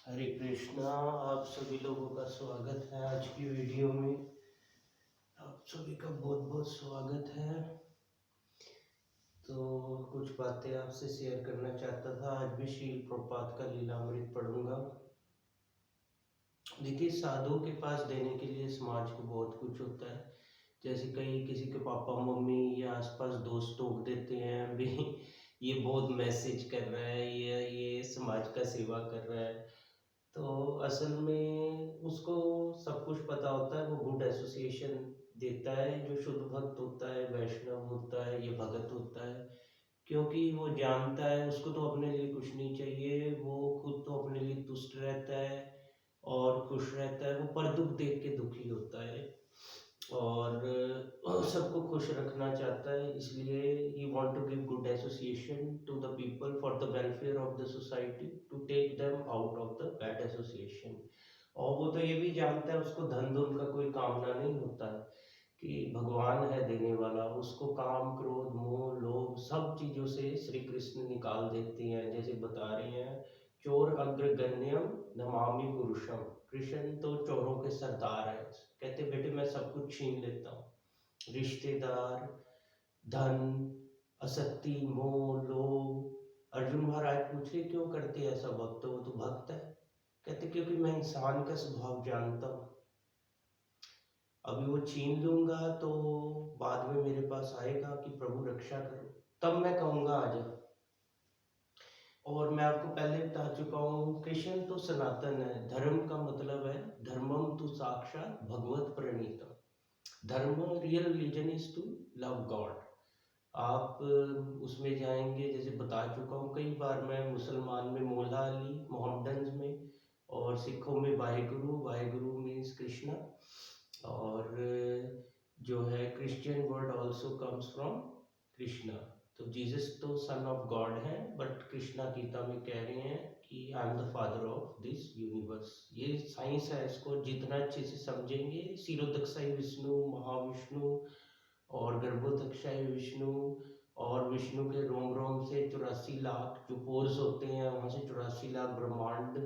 हरे कृष्णा। आप सभी लोगों का स्वागत है आज की वीडियो में। आप सभी का बहुत बहुत स्वागत है। तो कुछ बातें आपसे शेयर करना चाहता था। आज भी शील प्रपात का लीलामृत पढ़ूंगा। देखिए, साधुओं के पास देने के लिए समाज को बहुत कुछ होता है। जैसे कई किसी के पापा मम्मी या आसपास दोस्त टोक देते हैं भी ये बहुत मैसेज कर रहा है, ये समाज का सेवा कर रहा है। तो असल में उसको सब कुछ पता होता है। वो गुड एसोसिएशन देता है। जो शुद्ध भक्त होता है, वैष्णव होता है, ये भगत होता है, क्योंकि वो जानता है उसको तो अपने लिए कुछ नहीं चाहिए। वो खुद तो अपने लिए तुष्ट रहता है और खुश रहता है। वो पर दुख देख के दुखी होता है और सबको खुश रखना चाहता है। इसलिए he want to give good association to the people for the welfare of the society, to take them out of the bad association. और वो तो ये भी जानता है उसको धन धन का कोई कामना नहीं होता है कि भगवान है देने वाला। उसको काम क्रोध मोह लोभ सब चीजों से श्री कृष्ण निकाल देते हैं। जैसे बता रहे हैं, चोर अग्रगण्यम नमामि पुरुषम। कृष्ण तो चोरों के सरदार है। कहते बेटे मैं सब कुछ छीन लेता हूँ, रिश्तेदार, धन, असक्ति, मोह लोभ। अर्जुन महाराज पूछे क्यों करते हैं ऐसा भक्त? वो तो भक्त है। कहते क्योंकि मैं इंसान का स्वभाव जानता हूँ। अभी वो छीन लूंगा तो बाद में मेरे पास आएगा कि प्रभु रक्षा करो, तब मैं कहूंगा आजा। और मैं आपको पहले बता चुका हूँ, कृष्ण तो सनातन है। धर्म का मतलब है धर्मम तो साक्षात भगवत प्रणीतम। धर्म, real religion is to love God. आप उसमें जाएंगे, जैसे बता चुका हूँ कई बार मैं, मुसलमान में मौला अली, मोहम्मडन्स में, और सिखों में वाहेगुरु। वाहेगुरु मीन्स कृष्णा। और जो है Christian word also comes from Krishna. तो जीसस तो सन ऑफ गॉड है, बट कृष्णा गीता में कह रहे हैं कि आई am the father of this universe. ये साइंस है, इसको जितना अच्छे से समझेंगे, सिरोदक्षाई विष्णु, महाविष्णु और गर्भोदक्षाई विष्णु, और विष्णु के रोम रोम से 84 लाख जो पोर्स होते हैं वहां से 84 लाख ब्रह्मांड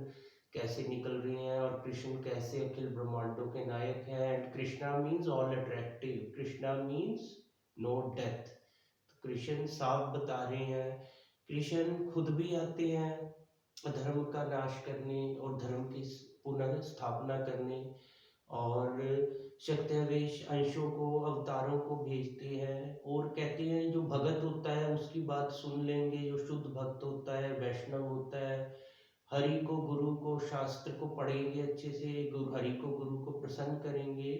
कैसे निकल रहे हैं, और कृष्ण कैसे अखिल ब्रह्मांडों के नायक हैं। And Krishna means all attractive, Krishna means no death. तो कृष्ण साफ बता रहे हैं। कृष्ण खुद भी आते हैं धर्म का नाश करने और धर्म की पुनर्स्थापना करने, और शक्तिवेश अंशों को, अवतारों को भेजते हैं। और कहते हैं जो भगत होता है उसकी बात सुन लेंगे, जो शुद्ध भक्त होता है, वैष्णव होता है, हरि को, गुरु को, शास्त्र को पढ़ेंगे अच्छे से, गुरु हरि को, गुरु को प्रसन्न करेंगे,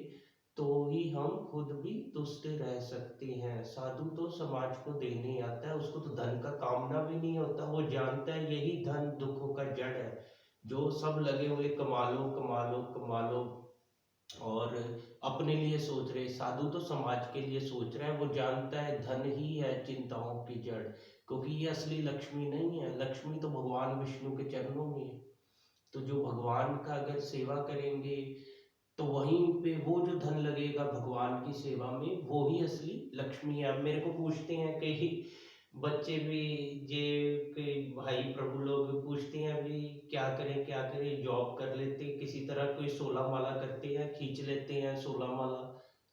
तो ही हम खुद भी तुष्ट रह सकते हैं। साधु तो समाज को देने आता है, उसको तो धन का कामना भी नहीं होता। वो जानता है यही धन दुखों का जड़ है। जो सब लगे हुए कमा लो कमा लो कमा लो और अपने लिए सोच रहे, साधु तो समाज के लिए सोच रहा है। वो जानता है धन ही है चिंताओं की जड़, क्योंकि ये असली लक्ष्मी नहीं है। लक्ष्मी तो भगवान विष्णु के चरणों में है। तो जो भगवान का अगर सेवा करेंगे तो वहीं पे वो जो धन लगेगा भगवान की सेवा में, वो ही असली लक्ष्मी है। अब मेरे को पूछते हैं कई बच्चे भी, जे के भाई प्रभु लोग पूछते हैं अभी क्या करें क्या करें। जॉब कर लेते, किसी तरह कोई 16 माला करते हैं, खींच लेते हैं 16 माला।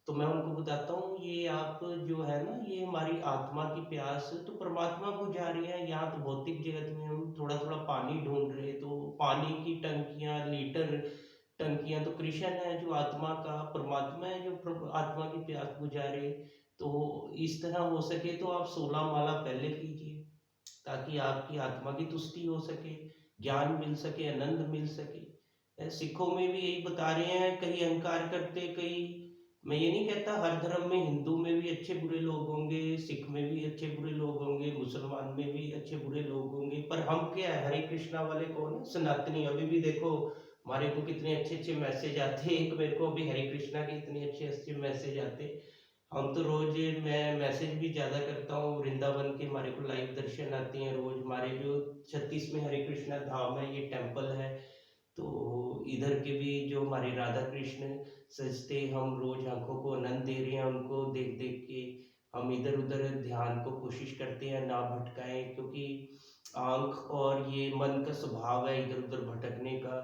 तो मैं उनको बताता हूँ ये आप जो है ना, ये हमारी आत्मा की प्यास तो परमात्मा बुझा रही है। यहाँ तो भौतिक जगत में हम थोड़ा थोड़ा पानी ढूंढ रहे, तो पानी की टंकियां, लीटर टंकियां तो कृष्ण है जो आत्मा का, परमात्मा है जो आत्मा की प्यास बुझा रहे। तो इस तरह हो सके तो आप 16 माला पहले कीजिए, ताकि आपकी आत्मा की तुष्टि हो सके, ज्ञान मिल सके, आनंद मिल सके। सिखों में भी यही बता रहे हैं। कई अहंकार करते, कई, मैं ये नहीं कहता हर धर्म में, हिंदू में भी अच्छे बुरे लोग होंगे, सिख में भी अच्छे बुरे लोग होंगे, मुसलमान में भी अच्छे बुरे लोग होंगे, पर हम क्या है, हरे कृष्णा वाले कौन है? सनातनी। अभी भी देखो हमारे को कितने अच्छे अच्छे मैसेज आते हैं। एक मेरे को अभी हरे कृष्णा के इतने अच्छे अच्छे मैसेज आते। हम तो रोज, मैं मैसेज भी ज्यादा करता हूँ, वृंदावन के हमारे को लाइव दर्शन आते हैं रोज। हमारे जो 36 में हरे कृष्णा धाम है, ये टेम्पल है, तो इधर के भी जो हमारे राधा कृष्ण सजते, हम रोज आंखों को आनंद दे रहे हैं उनको देख देख के। हम इधर उधर ध्यान को कोशिश करते हैं ना भटकाएं, क्योंकि आँख और ये मन का स्वभाव है इधर-उधर भटकने का।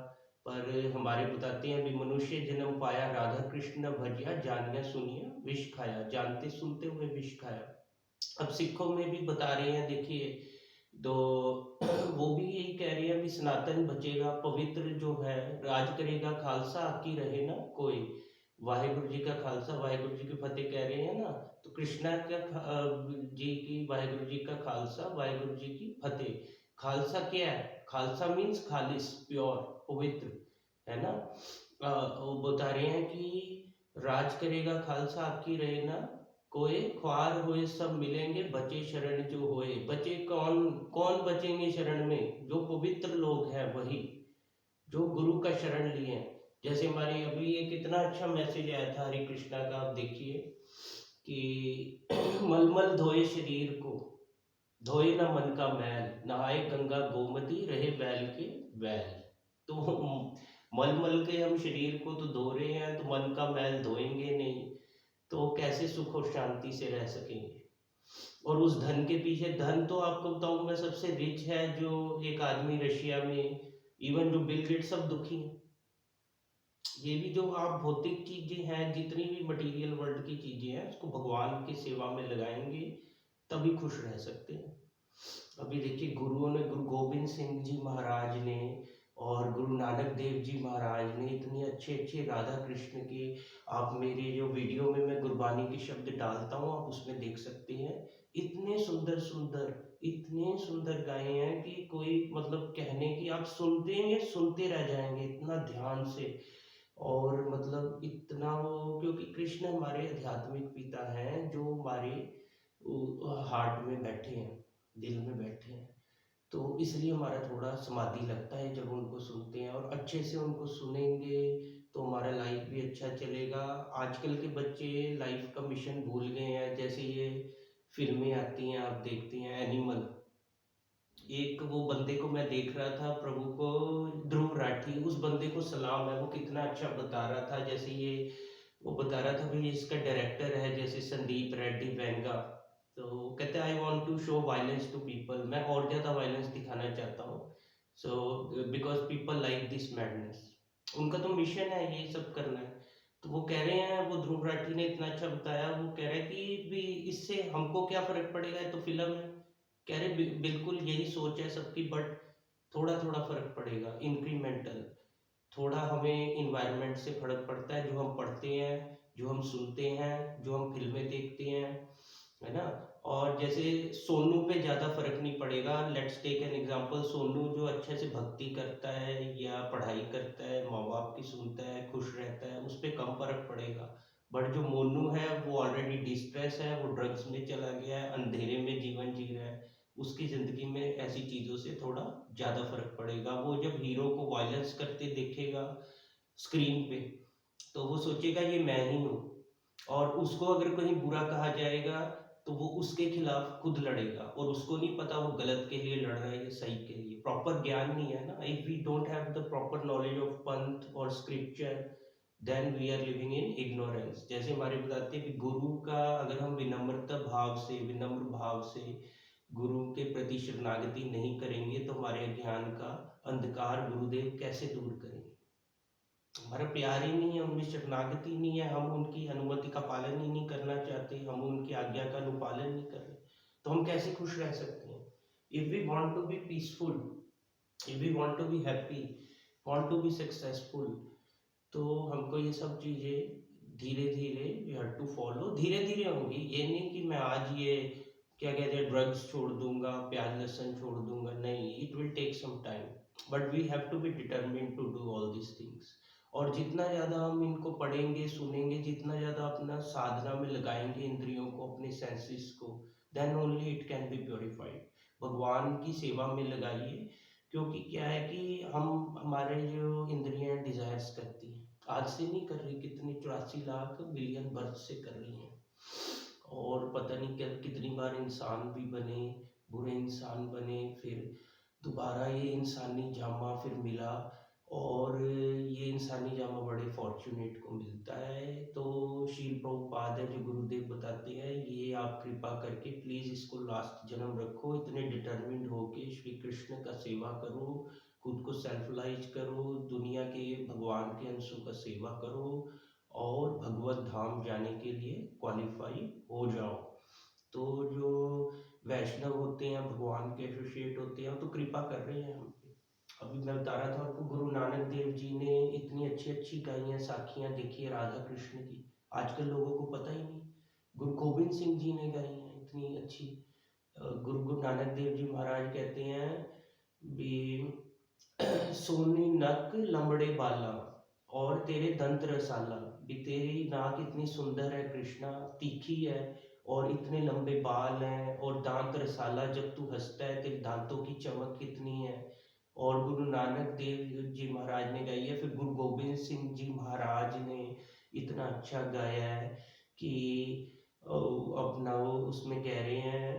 पर हमारे बताते हैं, अभी मनुष्य जन्म पाया, राधा कृष्ण भजिया, जानिया सुनिया विष खाया, जानते सुनते हुए विष खाया। अब सिखों में भी बता रहे हैं, देखिए, तो वो भी यही कह रहे हैं, भी सनातन बचेगा, पवित्र जो है राज करेगा, खालसा आकी रहे ना कोई। वाहेगुरु जी का खालसा, वाहेगुरु जी की फतेह कह रहे हैं ना। तो कृष्णा का जी की, वाहेगुरु जी का खालसा, वाहेगुरु जी की फतेह। खालसा क्या है? खालसा मीन्स खालिस, प्योर, पवित्र, है ना। वो बता रहे हैं कि राज करेगा खालसा आपकी रहे ना कोई, ख्वार होए सब मिलेंगे, बचे शरण जो होए। बचे कौन? कौन बचेंगे शरण में? जो पवित्र लोग हैं, वही जो गुरु का शरण लिए हैं। जैसे हमारे अभी ये कितना अच्छा मैसेज आया था हरे कृष्णा का, आप देखिए कि मलमल धोए शरीर को, धोए ना मन का मैल, नहाए गंगा गोमती, रहे बैल के बैल। तो मल मल के हम शरीर को तो धो रहे हैं, तो मन का मैल धोएंगे नहीं, तो कैसे सुख और शांति से रह सकेंगे। और उस धन के पीछे, धन तो आपको बताऊं मैं, सबसे रिच है जो एक आदमी रशिया में, इवन जो बिल गेट, सब दुखी हैं। ये भी जो आप भौतिक चीजें हैं, जितनी भी मटेरियल वर्ल्ड की चीजें हैं, उसको भगवान की सेवा में लगाएंगे, तभी खुश रह सकते हैं। अभी देखिए, गुरुओं ने, गुरु गोबिंद सिंह जी महाराज ने और गुरु नानक देव जी महाराज ने इतने अच्छे अच्छे राधा कृष्ण के, आप मेरे जो वीडियो में मैं गुरबानी के शब्द डालता हूँ, आप उसमें देख सकते हैं। इतने सुंदर सुंदर, इतने सुंदर गाए हैं कि कोई मतलब कहने की, आप सुनते हैं, सुनते रह जाएंगे इतना ध्यान से। और मतलब इतना वो, क्योंकि कृष्ण हमारे आध्यात्मिक पिता हैं, जो हमारे हार्ट में बैठे हैं, दिल में बैठे हैं। तो इसलिए हमारा थोड़ा समाधि लगता है जब उनको सुनते हैं, और अच्छे से उनको सुनेंगे तो हमारा लाइफ भी अच्छा चलेगा। आजकल के बच्चे लाइफ का मिशन भूल गए हैं। जैसे ये फिल्में आती हैं, आप देखते हैं एनिमल, एक वो बंदे को मैं देख रहा था, प्रभु को, ध्रुव राठी, उस बंदे को सलाम है, वो कितना अच्छा बता रहा था। जैसे ये वो बता रहा था भाई, इसका डायरेक्टर है जैसे संदीप रेड्डी वेंगा, तो कहते हैं I want to show violence to people, मैं और ज़्यादा वायलेंस दिखाना चाहता हूँ। So because people like this madness, उनका तो मिशन है ये सब करना है। तो वो कह रहे हैं, वो ध्रुव राठी ने इतना अच्छा बताया, वो कह रहे हैं कि भी इससे हमको क्या फ़र्क पड़ेगा, ये तो फिल्म है। कह रहे बिल्कुल यही सोच है सबकी, बट थोड़ा थोड़ा फ़र्क पड़ेगा, इंक्रीमेंटल। थोड़ा हमें इन्वायरमेंट से फर्क पड़ता है, जो हम पढ़ते हैं, जो हम सुनते हैं, जो हम फिल्में देखते हैं, है ना। और जैसे सोनू पे ज़्यादा फर्क नहीं पड़ेगा। Let's take an example, Sonu जो अच्छे से भक्ति करता है या पढ़ाई करता है, माँ बाप की सुनता है, खुश रहता है, उस पर कम फर्क पड़ेगा। बट जो मोनू है, वो ऑलरेडी डिस्ट्रेस है, वो ड्रग्स में चला गया है, अंधेरे में जीवन जी रहा है, उसकी ज़िंदगी में ऐसी चीज़ों से थोड़ा ज़्यादा फर्क पड़ेगा। वो जब हीरो को वायलेंस करते देखेगा स्क्रीन पे, तो वो सोचेगा ये मैं ही हूँ। और उसको अगर कहीं बुरा कहा जाएगा, तो वो उसके खिलाफ खुद लड़ेगा, और उसको नहीं पता वो गलत के लिए लड़ रहा है या सही के लिए। प्रॉपर ज्ञान नहीं है ना, if we don't have the proper knowledge of पंथ और scripture, then we are living in ignorance. जैसे हमारे बताते हैं कि गुरु का अगर हम विनम्रता भाव से, विनम्र भाव से गुरु के प्रति शरणागति नहीं करेंगे, तो हमारे अज्ञान का अंधकार गुरुदेव कैसे दूर करेंगे। हमारा प्यार ही नहीं है, उनमें शरणागति नहीं है, हम उनकी अनुमति का पालन ही नहीं करना चाहते, हम उनकी आज्ञा का अनुपालन नहीं कर रहे, तो हम कैसे खुश रह सकते हैं। If we want to be peaceful, if we want to be happy, want to be successful, तो हमको ये सब चीज़ें धीरे धीरे वी हैव टू फॉलो, धीरे धीरे होंगी। ये नहीं कि मैं आज ये क्या कहते हैं ड्रग्स छोड़ दूंगा, प्याज लहसुन छोड़ दूंगा, नहीं, it will take some time, but we have to be determined to do all this things. और जितना ज़्यादा हम इनको पढ़ेंगे, सुनेंगे, जितना ज़्यादा अपना साधना में लगाएंगे इंद्रियों को, अपने सेंसेस को, then only it can be purified. भगवान की सेवा में लगाइए, क्योंकि क्या है कि हम, हमारे जो इंद्रियां डिजायर्स करती हैं, आज से नहीं कर रही, कितनी 84 लाख बिलियन बर्थ से कर रही हैं। और पता नहीं क्या कितनी बार इंसान भी बने, बुरे इंसान बने, फिर दोबारा ये इंसानी जामा फिर मिला, और ये इंसानी जामा बड़े फॉर्चुनेट को मिलता है। तो शील प्रभुपाद है जो गुरुदेव बताते हैं, ये आप कृपा करके प्लीज़ इसको लास्ट जन्म रखो, इतने डिटर्मिन्ड होके श्री कृष्ण का सेवा करो, खुद को सेल्फलाइज करो, दुनिया के भगवान के अंशों का सेवा करो और भगवत धाम जाने के लिए क्वालिफाई हो जाओ। तो जो वैष्णव होते हैं, भगवान के एसोसिएट होते हैं, तो कृपा कर रहे हैं हम पे। अभी मैं बता रहा था आपको, गुरु नानक देव जी ने इतनी अच्छी अच्छी गाई हैं साखियाँ, देखिए राधा कृष्ण की, आजकल लोगों को पता ही नहीं। गुरु गोबिंद सिंह जी ने गाई हैं इतनी अच्छी। गुरु नानक देव जी महाराज कहते हैं भी सोनी नक लंबड़े बाला और तेरे दंत रसाला, भी तेरी नाक इतनी सुंदर है कृष्णा, तीखी है, और इतने लंबे बाल हैं, और दांत रसाला, जब तू हंसता है तेरे दांतों की चमक कितनी है। और गुरु नानक देव जी महाराज ने गाई है। फिर गुरु गोबिंद सिंह जी महाराज ने इतना अच्छा गाया है कि अपना वो उसमें कह रहे हैं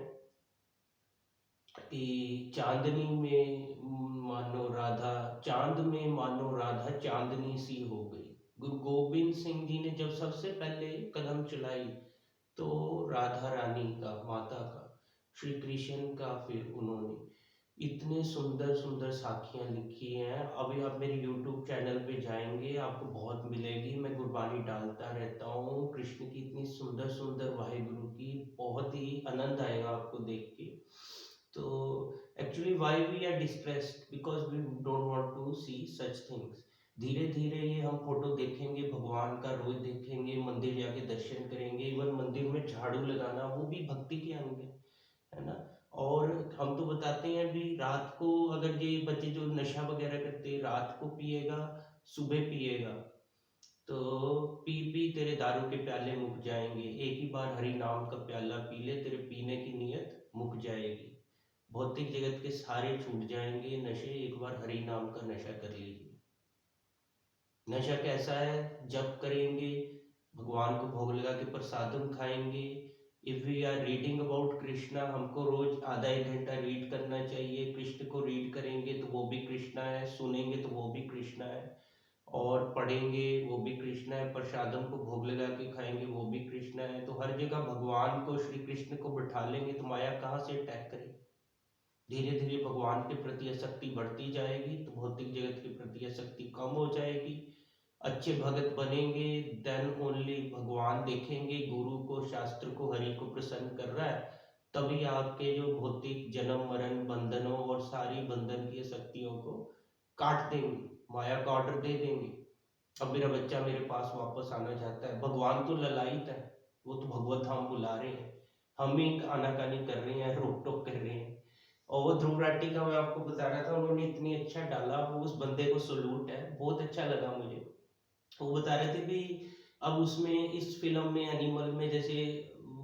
कि चांदनी में मानो राधा, चांद में मानो राधा चांदनी सी हो गई। गुरु गोबिंद सिंह जी ने जब सबसे पहले कदम चलाई, तो राधा रानी का, माता का, श्री कृष्ण का, फिर उन्होंने इतने सुंदर सुंदर साखियाँ लिखी हैं। अभी आप मेरे यूट्यूब चैनल पे जाएंगे, आपको बहुत मिलेगी, मैं गुरबानी डालता रहता हूँ कृष्ण की, इतनी सुंदर सुंदर वाहिगुरु की, बहुत ही आनंद आएगा आपको देख के। तो actually why we are distressed, because we don't want to see such things. धीरे धीरे ये हम फोटो देखेंगे, भगवान का रोज देखेंगे, मंदिर जाके दर्शन करेंगे, इवन मंदिर में झाड़ू लगाना वो भी भक्ति के अंग है ना। और हम तो बताते हैं भी, रात को अगर ये बच्चे जो नशा वगैरह करते हैं, रात को पिएगा, सुबह पिएगा, तो पी पी तेरे दारू के प्याले मुक जाएंगे, एक ही बार हरि नाम का प्याला पी ले, तेरे पीने की नीयत मुक जाएगी। भौतिक जगत के सारे छूट जाएंगे नशे, एक बार हरि नाम का नशा कर लीजिए। नशा कैसा है? जप करेंगे, भगवान को भोग लगा के प्रसादम खाएंगे। If we are reading about Krishna, हमको रोज आधा एक घंटा रीड करना चाहिए। कृष्ण को रीड करेंगे तो वो भी कृष्णा है, सुनेंगे तो वो भी कृष्णा है, और पढ़ेंगे वो भी कृष्ण है, प्रसादम को भोग लगा के खाएंगे वो भी कृष्ण है। तो हर जगह भगवान को, श्री कृष्ण को बिठा लेंगे तो माया कहाँ से अटैक करेगी। धीरे धीरे भगवान के प्रति आसक्ति बढ़ती जाएगी, तो भौतिक जगत के प्रति आसक्ति कम हो जाएगी। अच्छे भगत बनेंगे, देन ओनली भगवान देखेंगे, गुरु को, शास्त्र को, हरि को प्रसन्न कर रहा है, तभी आपके जो भौतिक जन्म मरण बंधनों और सारी बंधन की शक्तियों को काट देंगे, माया का ऑर्डर दे देंगे। अब मेरा बच्चा मेरे पास वापस आना चाहता है, भगवान तो ललायित है, वो तो भगवत धाम बुला रहे हैं, हम ही आनाकानी कर रहे हैं, रोक टोक कर रहे हैं। और वो ध्रुव राठी का मैं आपको बता रहा था, उन्होंने इतनी अच्छा डाला, वो उस बंदे को सलूट है, बहुत अच्छा लगा मुझे। वो बता रहे थे भी, अब उसमें इस फिल्म में एनिमल में जैसे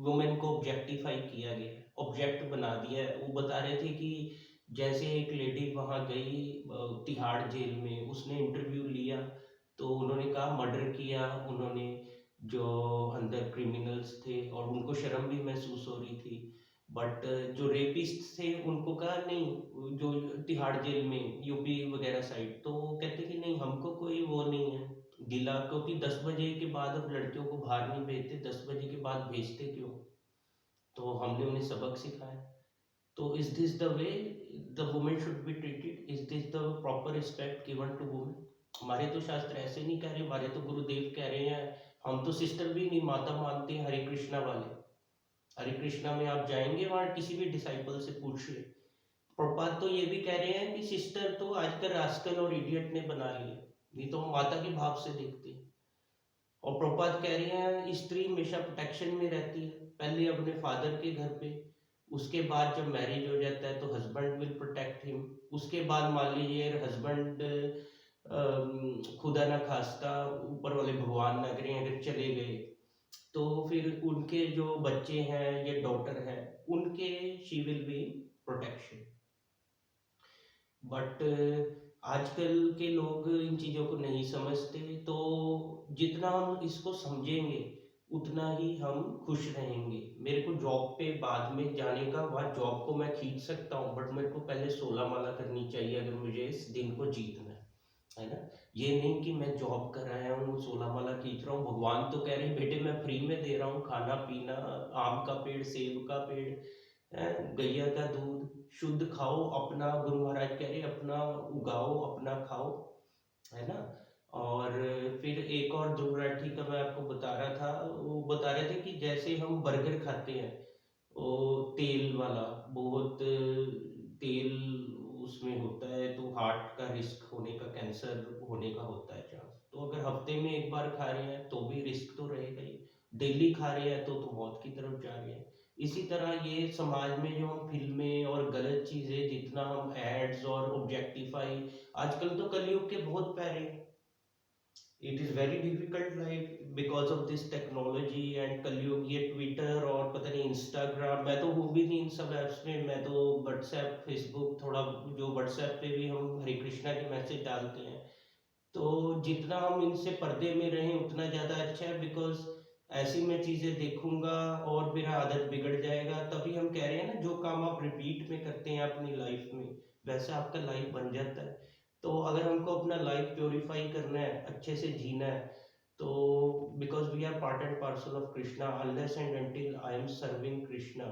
वुमेन को ऑब्जेक्टिफाई किया गया है, ऑब्जेक्ट बना दिया है। वो बता रहे थे कि जैसे एक लेडी वहां गई तिहाड़ जेल में, उसने इंटरव्यू लिया, तो उन्होंने कहा मर्डर किया उन्होंने, जो अंदर क्रिमिनल्स थे, और उनको शर्म भी महसूस हो रही थी। बट जो रेपिस्ट थे उनको कहा नहीं, जो तिहाड़ जेल में यूपी वगैरह साइड, तो वो कहते कि नहीं हमको कोई वो नहीं है गिला, क्योंकि 10 बजे के बाद अब लड़कियों को बाहर नहीं भेजते, 10 बजे के बाद भेजते क्यों? तो हमने उन्हें सबक सिखाया। तो is this the way the women should be treated? Is this the proper respect given to women? हमारे तो शास्त्र ऐसे नहीं कह रहे, हमारे तो गुरुदेव कह रहे हैं, हम तो सिस्टर भी नहीं माता मानते हैं, हरे कृष्णा वाले। हरे कृष्णा में आप जाएंगे, वहां किसी भी डिसाइपल से पूछिए, प्रभुपाद तो ये भी कह रहे हैं कि सिस्टर तो आजकल रास्कल और इडियट ने बना लिया, नहीं तो हम माता के भाव से देखते हैं। और प्रभुपाद कह रहे हैं स्त्री हमेशा प्रोटेक्शन में रहती है, पहले अपने फादर के घर पे, उसके बाद जब मैरिज हो जाता है तो हस्बैंड विल प्रोटेक्ट हिम, उसके बाद मान लीजिए हस्बैंड खुदा ना खास्ता, ऊपर वाले भगवान ना करें, अगर चले गए, तो फिर उनके जो बच्चे हैं या डॉटर है, उनके she will be protection. But आजकल के लोग इन चीज़ों को नहीं समझते। तो जितना हम इसको समझेंगे उतना ही हम खुश रहेंगे। मेरे को जॉब पे बाद में जाने का, वहाँ जॉब को मैं खींच सकता हूँ, बट मेरे को पहले 16 माला करनी चाहिए अगर मुझे इस दिन को जीतना है। है ना। ये नहीं कि मैं जॉब कर रहा हूँ, 16 माला खींच रहा हूँ, भगवान तो कह रहे हैं बेटे मैं फ्री में दे रहा हूँ खाना पीना, आम का पेड़, सेब का पेड़, गैया का दूध शुद्ध खाओ अपना, गुरु महाराज कह रहे अपना उगाओ अपना खाओ, है ना। और फिर एक और ध्रुव राठी का मैं आपको बता रहा था, वो बता रहे थे कि जैसे हम बर्गर खाते हैं, वो तेल वाला, बहुत तेल उसमें होता है, तो हार्ट का रिस्क होने का, कैंसर होने का होता है चांस। तो अगर हफ्ते में एक बार खा रहे हैं तो भी रिस्क तो रहेगा ही, डेली खा रहे हैं तो मौत की तरफ जा रहे हैं। इसी तरह ये समाज में जो हम फिल्में और गलत चीज़ें, जितना हम एड्स और ऑब्जेक्टिफाई, आजकल तो कलयुग के बहुत प्यारे हैं। It is very difficult life because of this technology and कलयुग, ये ट्विटर और पता नहीं इंस्टाग्राम, मैं तो हूँ भी नहीं इन सब ऐप्स में, मैं तो व्हाट्सएप फेसबुक थोड़ा, जो व्हाट्सएप पे भी हम हरे कृष्णा के मैसेज डालते हैं, तो जितना हम इनसे पर्दे में रहें उतना ज़्यादा अच्छा है, बिकॉज ऐसी मैं चीज़ें देखूंगा और मेरा आदत बिगड़ जाएगा। तभी हम कह रहे हैं ना, जो काम आप रिपीट में करते हैं अपनी लाइफ में, वैसा आपका लाइफ बन जाता है। तो अगर हमको अपना लाइफ प्योरीफाई करना है, अच्छे से जीना है, तो because we are part and parcel of Krishna, unless and until I am serving Krishna,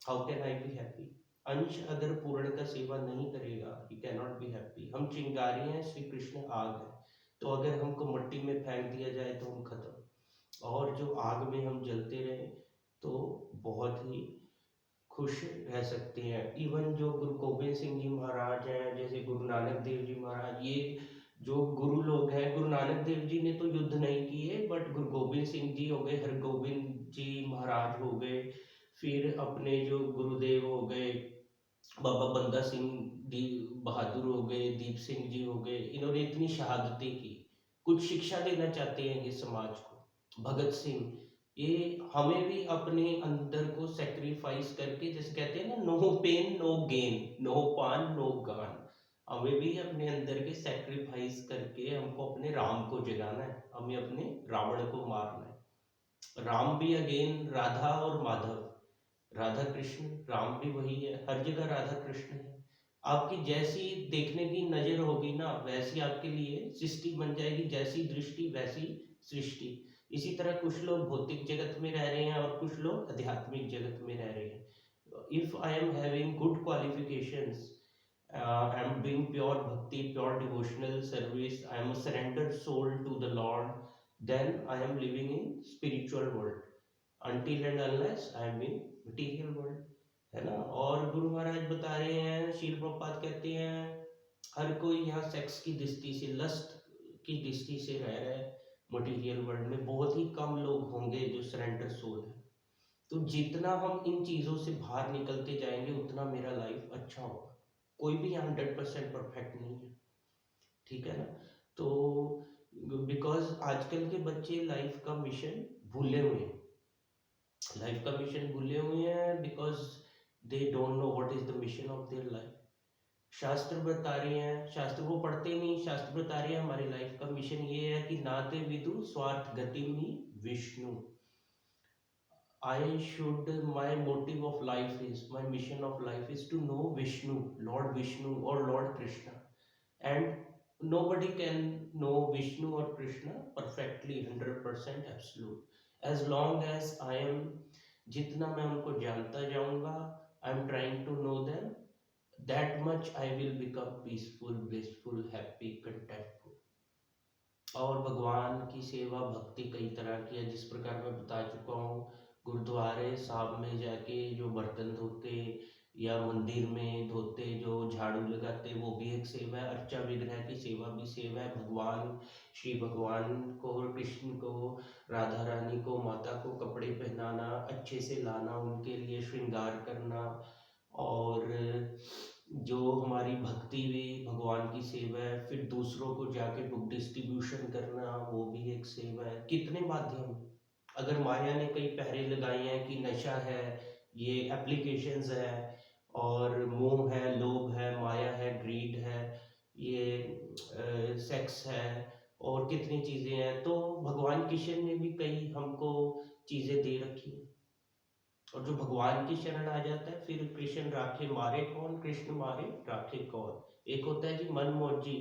how can I be happy. अंश अगर पूर्ण का सेवा नहीं करेगा, he can not be happy. हम चिंगारी हैं, श्री कृष्ण आग है, तो अगर हमको मिट्टी में फेंक दिया जाए तो हम खत्म, और जो आग में हम जलते रहे तो बहुत ही खुश रह सकते हैं। इवन जो गुरु गोबिंद सिंह जी महाराज हैं, जैसे गुरु नानक देव जी महाराज, ये जो गुरु लोग हैं, गुरु नानक देव जी ने तो युद्ध नहीं किए, बट गुरु गोबिंद सिंह जी हो गए, हरगोबिंद जी महाराज हो गए, फिर अपने जो गुरुदेव हो गए, बाबा बंदा सिंह बहादुर हो गए, दीप सिंह जी हो गए, इन्होंने इतनी शहादतें की। कुछ शिक्षा देना चाहते हैं ये समाज को। भगत सिंह, ये हमें भी अपने अंदर को सेक्रीफाइस करके, जैसे कहते हैं ना, no pain no gain, no पान नो गान, हमें भी अपने अंदर के सेक्रीफाइस करके हमको अपने राम को जगाना है, हमें अपने रावण को मारना है। राम भी अगेन राधा और माधव, राधा कृष्ण, राम भी वही है, हर जगह राधा कृष्ण है। आपकी जैसी देखने की नजर होगी ना, वैसी आपके लिए सृष्टि बन जाएगी, जैसी दृष्टि वैसी सृष्टि। इसी तरह कुछ लोग भौतिक जगत में रह रहे हैं और कुछ लोग आध्यात्मिक जगत में रह रहे हैं। If I am having good qualifications, I am doing pure bhakti, pure devotional service, I am a surrendered soul to the lord, then I am living in spiritual world, until and unless I am in material world, है ना। और गुरु महाराज बता रहे हैं, शील प्रपात कहते हैं, हर कोई यहाँ सेक्स की दृष्टि से, लस्ट की दृष्टि से रह रहा है मटेरियल वर्ल्ड में, बहुत ही कम लोग होंगे जो सरेंडर सोल है। तो जितना हम इन चीज़ों से बाहर निकलते जाएंगे उतना मेरा लाइफ अच्छा होगा। कोई भी यहाँ 100% परफेक्ट नहीं है, ठीक है ना। तो बिकॉज आजकल के बच्चे लाइफ का मिशन भूले हुए हैं, लाइफ का मिशन भूले हुए हैं, because they don't know what is the mission of their life. शास्त्र बता रहे हैं, शास्त्र वो पढ़ते नहीं, शास्त्र बता रहे हैं हमारी लाइफ का मिशन ये है कि नाते विदु स्वार्थ गति ही Vishnu. I should, my motive of life is, my mission of life is to know Vishnu, Lord Vishnu or Lord Krishna. And nobody can know Vishnu or Krishna perfectly, 100% absolute. As long as I am, जितना मैं उनको जानता जाऊंगा, I am trying to know them, that much I will become peaceful, blissful, happy, contentful. और भगवान की सेवा भक्ति कई तरह की है, जिस प्रकार मैं बता चुका हूँ। गुरुद्वारे साहब में जाके जो बर्तन धोते, या मंदिर में धोते, जो झाड़ू लगाते, वो भी एक सेवा है। अर्चा विग्रह की सेवा भी सेवा है। भगवान, श्री भगवान को, कृष्ण को, राधा रानी को, माता को कपड़े पहनाना, अच्छे से लाना, उनके लिए श्रृंगार करना, और जो हमारी भक्ति भी भगवान की सेवा है। फिर दूसरों को जाके बुक डिस्ट्रीब्यूशन करना, वो भी एक सेवा है। कितने माध्यम, अगर माया ने कई पहरे लगाए हैं कि नशा है, ये एप्लीकेशंस है, और मोह है, लोभ है, माया है, ग्रीड है, ये सेक्स है, और कितनी चीज़ें हैं, तो भगवान किशन ने भी कई हमको चीज़ें दे रखी हैं। और जो भगवान की शरण आ जाता है, फिर कृष्ण राखे मारे कौन, कृष्ण मारे राखे कौन। एक होता है जी मन मौजी,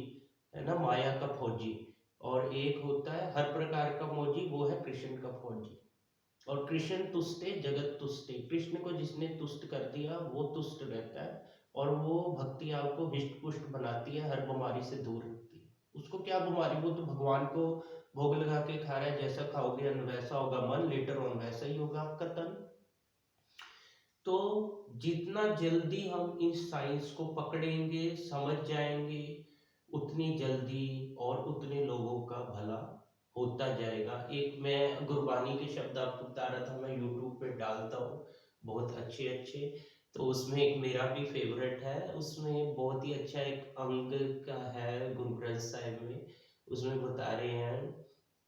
है ना, माया का फौजी, और एक होता है हर प्रकार का मौजी, वो है कृष्ण का फौजी। और कृष्ण तुष्टे जगत तुष्टे, कृष्ण को जिसने तुष्ट कर दिया वो तुष्ट रहता है, और वो भक्ति आपको हिष्ट पुष्ट बनाती है, हर बीमारी से दूर रखती है। उसको क्या बीमारी, वो तो भगवान को भोग लगा के खा रहा है, जैसा खाओगे अन्न वैसा होगा मन, लेटर ऑन वैसा ही होगा आपका तन। तो जितना जल्दी हम इस साइंस को पकड़ेंगे, समझ जाएंगे, उतनी जल्दी और उतने लोगों का भला होता जाएगा। एक मैं गुरबानी के शब्द आपको बता रहा था, मैं यूट्यूब पे डालता हूँ बहुत अच्छे अच्छे, तो उसमें एक मेरा भी फेवरेट है, उसमें बहुत ही अच्छा एक अंग का है गुरु ग्रंथ साहिब में, उसमें बता रहे हैं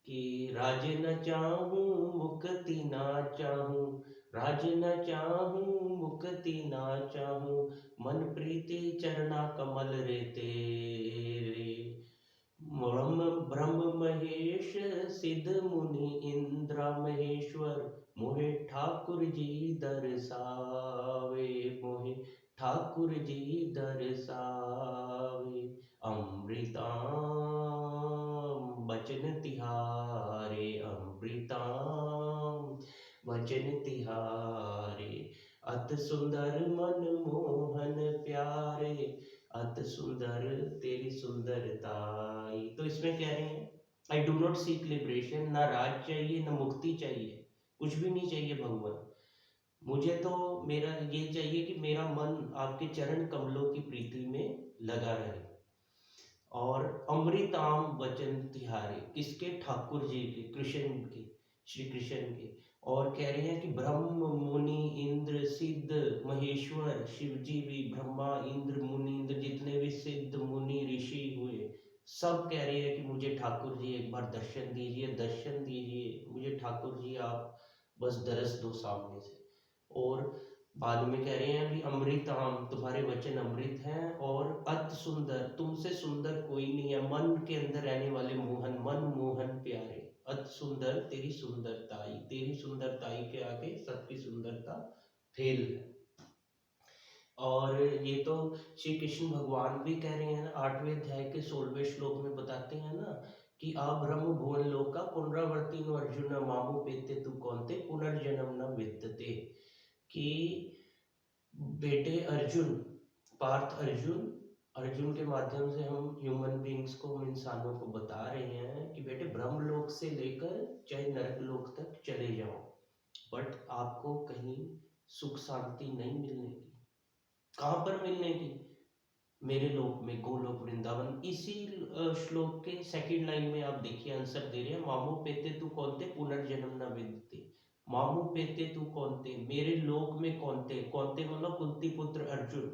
कि राज न चाहूं मुक्ति ना चाहूं, राज न चाहूं मुक्ति ना चाहूं, मन प्रीति चरना कमल रे तेरे, ब्रह्म ब्रह्म महेश सिद्ध मुनि इंद्र महेश्वर, मोहे ठाकुर जी दरसावे, मोहे ठाकुर जी दरसावे, अमृताम बचन तिहारे, अमृताम वचन तिहारे, अत सुंदर मन मोहन प्यारे, अत सुंदर तेरी सुंदरताई। तो इसमें कह रहे हैं I do not seek liberation, ना राज चाहिए ना मुक्ति चाहिए, कुछ भी नहीं चाहिए भगवान, मुझे तो मेरा ये चाहिए कि मेरा मन आपके चरण कमलों की प्रीति में लगा रहे। और अमृताम वचन तिहारे, किसके, ठाकुर जी के, कृष्ण के, श्री कृष्ण के। और कह रहे हैं कि ब्रह्म मुनि इंद्र सिद्ध महेश्वर, शिव जी भी, ब्रह्मा इंद्र मुनि इंद्र, जितने भी सिद्ध मुनि ऋषि हुए, सब कह रहे हैं कि मुझे ठाकुर जी एक बार दर्शन दीजिए, दर्शन दीजिए मुझे ठाकुर जी, आप बस दरस दो सामने से। और बाद में कह रहे हैं भी अमृताम, तुम्हारे वचन अमृत हैं, और अति सुंदर, तुमसे सुंदर कोई नहीं है, मन के अंदर रहने वाले मोहन, मन मोहन प्यारे, अति सुंदर तेरी सुंदरताई, तेरी सुंदरताई के आगे सबकी सुंदरता फेल है। और ये तो श्री कृष्ण भगवान भी कह रहे हैं, 8वें अध्याय के 16वें श्लोक में बताते हैं ना कि आ ब्रह्म भुवन लोका पुनरावर्ती नो अर्जुन मामु पेते तू कौनते, पुनर्जन्म न विद्यते, कि बेटे अर्जुन, पार्थ अर्जुन, अर्जुन के माध्यम से हम ह्यूमन बींग्स को, हम इंसानों को बता रहे हैं कि बेटे ब्रह्मलोक से लेकर चाहे नरक लोक तक चले जाओ, बट आपको कहीं सुख शांति नहीं मिलने की। कहाँ पर मिलने की, मेरे लोक में, गोलोक वृंदावन। इसी श्लोक के सेकंड लाइन में आप देखिए आंसर दे रहे हैं, मामो पेते तू कौनते पुनर्जन्म न विद्यते, मामू पेते तू कौनते, मेरे लोक में कौनते, कौनते मतलब कुंती पुत्र अर्जुन,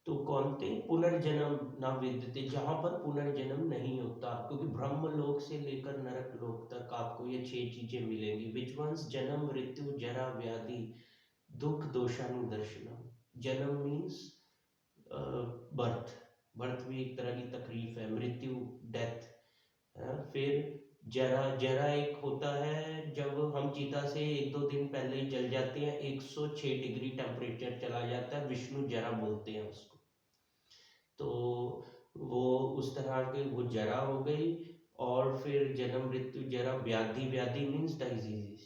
तो कौनते पुनर्जन्म न विद्यते, जहां पर पुनर्जन्म नहीं होता, क्योंकि ब्रह्म लोक से लेकर नरक लोक तक आपको ये 6 चीजें मिलेंगी, विच वंस जन्म मृत्यु जरा व्याधि दुख दोषानुदर्शनम। जन्म मीन्स बर्थ, बर्थ भी एक तरह की तकलीफ है, मृत्यु डेथ, फिर जरा, जरा एक होता है जब हम चिता से 1-2 दिन पहले ही जल जाते हैं, 106 डिग्री टेम्परेचर चला जाता है, विष्णु जरा बोलते हैं उसको, तो वो उस तरह के वो जरा हो गई। और फिर जन्म मृत्यु जरा व्याधि, व्याधि मीन्स डिजीज,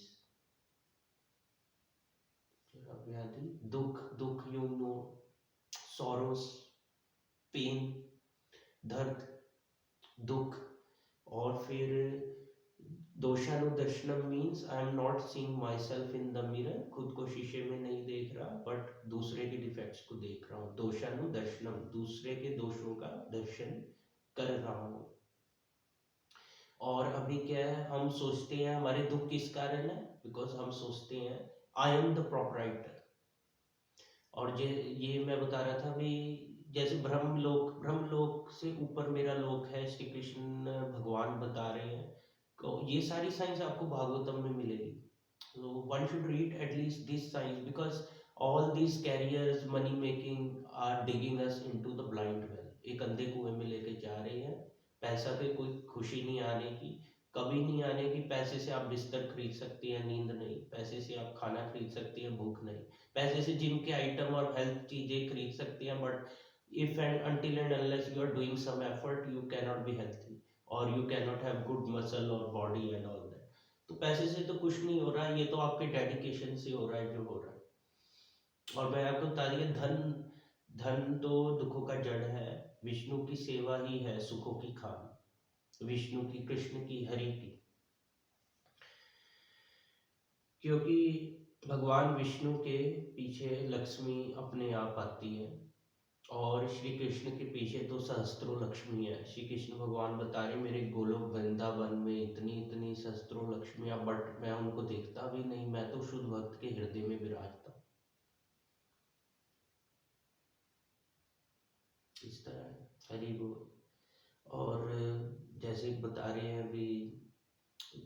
जरा व्याधि दुख, दुख यू नो सॉरोस, पेन, दर्द, दुख। और फिर दोषानुदर्शनम means I am not seeing my self in the mirror, खुद को शीशे में नहीं देख रहा बट दूसरे के डिफेक्ट्स को देख रहा हूँ, दोषानुदर्शनम, दूसरे के दोषों का दर्शन कर रहा हूँ। और अभी क्या है, हम सोचते हैं हमारे दुख किस कारण है, बिकॉज हम सोचते हैं आई एम द प्रोपराइटर। और ये मैं बता रहा था भी, जैसे ब्रह्मलोक, ब्रह्मलोक से ऊपर मेरा लोक है, श्री कृष्ण भगवान बता रहे हैं, तो ये सारी साइंस आपको भागवतम में मिलेगी। so one should read at least this science, because all these carriers money making are digging us into the blind well, एक अंधे कुएं में लेके जा रहे हैं, पैसा पे कोई खुशी नहीं आने की, कभी नहीं आने की। पैसे से आप बिस्तर खरीद सकती हैं, नींद नहीं, पैसे से आप खाना खरीद सकती हैं, भूख नहीं, पैसे से जिम के आइटम और हेल्थ चीजें खरीद सकती हैं, but if and until and unless you are doing some effort you cannot be healthy or you cannot have good muscle or body and all that. तो पैसे से तो कुछ नहीं हो रहा है, ये तो आपके डेडिकेशन से हो रहा है जो हो रहा है। और मैं आपको बता दिया, धन धन तो दुखों का जड़ है, विष्णु की सेवा ही है सुखों की खान, विष्णु की, कृष्ण की, हरि की। क्योंकि भगवान विष्णु के पीछे लक्ष्मी अपने आप आती है और श्री कृष्ण के पीछे तो सहस्त्रों लक्ष्मी है। श्री कृष्ण भगवान बता रहे मेरे गोलोक वृंदावन में इतनी इतनी सहस्त्रों लक्ष्मियां, बट मैं उनको देखता भी नहीं, मैं तो शुद्ध भक्त के हृदय में विराजता हूँ। इस तरह है, हरि बोल। और जैसे बता रहे हैं अभी,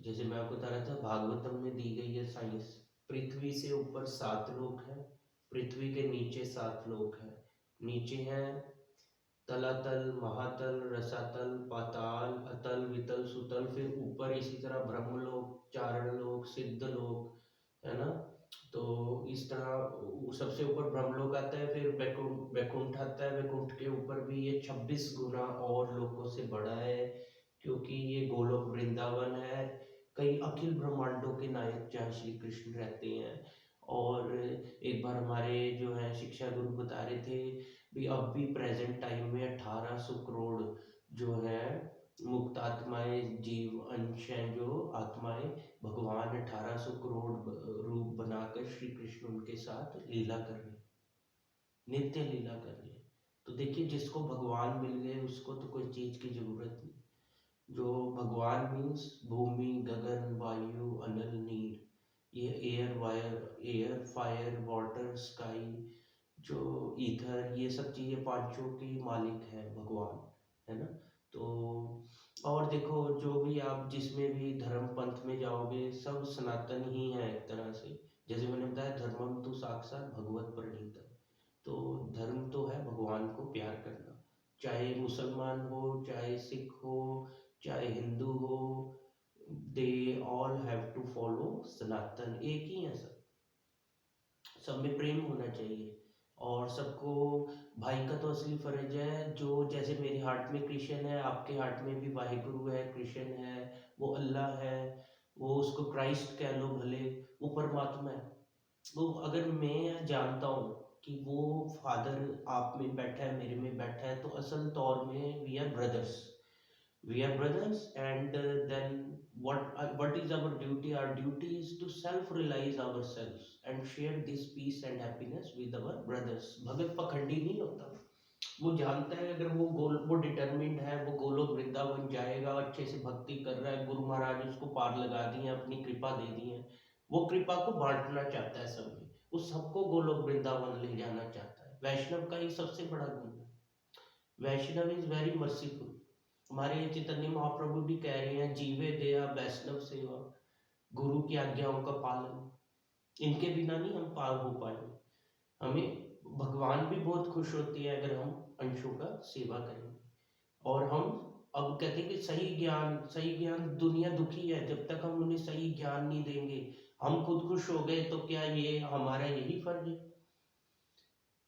जैसे मैं आपको बता रहा था भागवतम में दी गई है साइंस, पृथ्वी से ऊपर 7 लोक है, पृथ्वी के नीचे 7 लोक है। नीचे है तलातल, महातल, रसातल, पाताल, अतल, वितल, सुतल, फिर ऊपर इसी तरह ब्रह्मलोक, चारणलोक, सिद्धलोक, है ना। तो इस तरह सबसे ऊपर ब्रह्मलोक आता है, फिर वैकुंठ आता है, वैकुंठ के ऊपर भी ये 26 गुना और लोकों से बड़ा है, क्योंकि ये गोलोक वृंदावन है, कई अखिल ब्रह्मांडों के नायक जहाँ श्री कृष्ण रहते हैं। और एक बार हमारे जो है शिक्षा गुरु बता रहे थे भी अब भी प्रेजेंट टाइम में 1800 करोड़ जो है मुक्त आत्माएं, जीव अंश हैं, जो आत्माएं भगवान 1800 करोड़ रूप बनाकर श्री कृष्ण उनके साथ लीला कर रहे हैं, नित्य लीला कर रहे हैं। तो देखिए जिसको भगवान मिल गए उसको तो कोई चीज की जरूरत नहीं। जो भगवान मीन्स भूमि, गगन, वायु, अनल, नीर, ये एयर फायर वाटर स्काई, जो ईथर, ये सब चीजें पांचों की मालिक है भगवान, है ना। तो और देखो जो भी आप जिसमें भी धर्म पंथ में जाओगे सब सनातन ही है एक तरह से। जैसे मैंने बताया धर्मम तो साक्षात भगवत प्रणीतम, तो धर्म तो है भगवान को प्यार करना, चाहे मुसलमान हो, चाहे सिख हो, चाहे हिंदू हो, they all have to follow Sanatan, एक ही है सब, सब में प्रेम होना चाहिए। और सबको, भाई का तो असली फर्ज है, जो जैसे मेरे हार्ट में कृष्ण है आपके हार्ट में भी वाहिगुरु है, कृष्ण है, वो अल्लाह है, वो उसको क्राइस्ट कह लो भले, वो परमात्मा है। वो अगर मैं जानता हूँ कि वो फादर आप में बैठा है, मेरे में बैठा है, तो असल तौर में we are brothers and then what is our duty? Our duty is to self realize ourselves and share this peace and happiness with our brothers। भगत पखंडी नहीं होता, वो जानता है अगर वो डिटरमिंड है, वो गोलोक वृंदावन जाएगा, अच्छे से भक्ति कर रहा है, गुरु महाराज उसको पार लगा दिए, अपनी कृपा दे दी है, वो कृपा को बांटना चाहता है सब में, वो सबको गोलोक वृंदावन ले जाना चाहता है। वैष्णव का ही सबसे बड़ा गुण है, वैष्णव इज वेरी मर्सीफुल। हमारे चैतन्य महाप्रभु भी कह रहे हैं जीवे दया वैष्णव सेवा, गुरु की आज्ञाओं का पालन, इनके बिना नहीं हम पार हो पाएंगे। हमें भगवान भी बहुत खुश होती है अगर हम अंशों का सेवा करेंगे। और हम अब कहते हैं कि सही ज्ञान, दुनिया दुखी है जब तक हम उन्हें सही ज्ञान नहीं देंगे। हम खुद खुश हो गए तो क्या ये हमारा यही फर्ज है?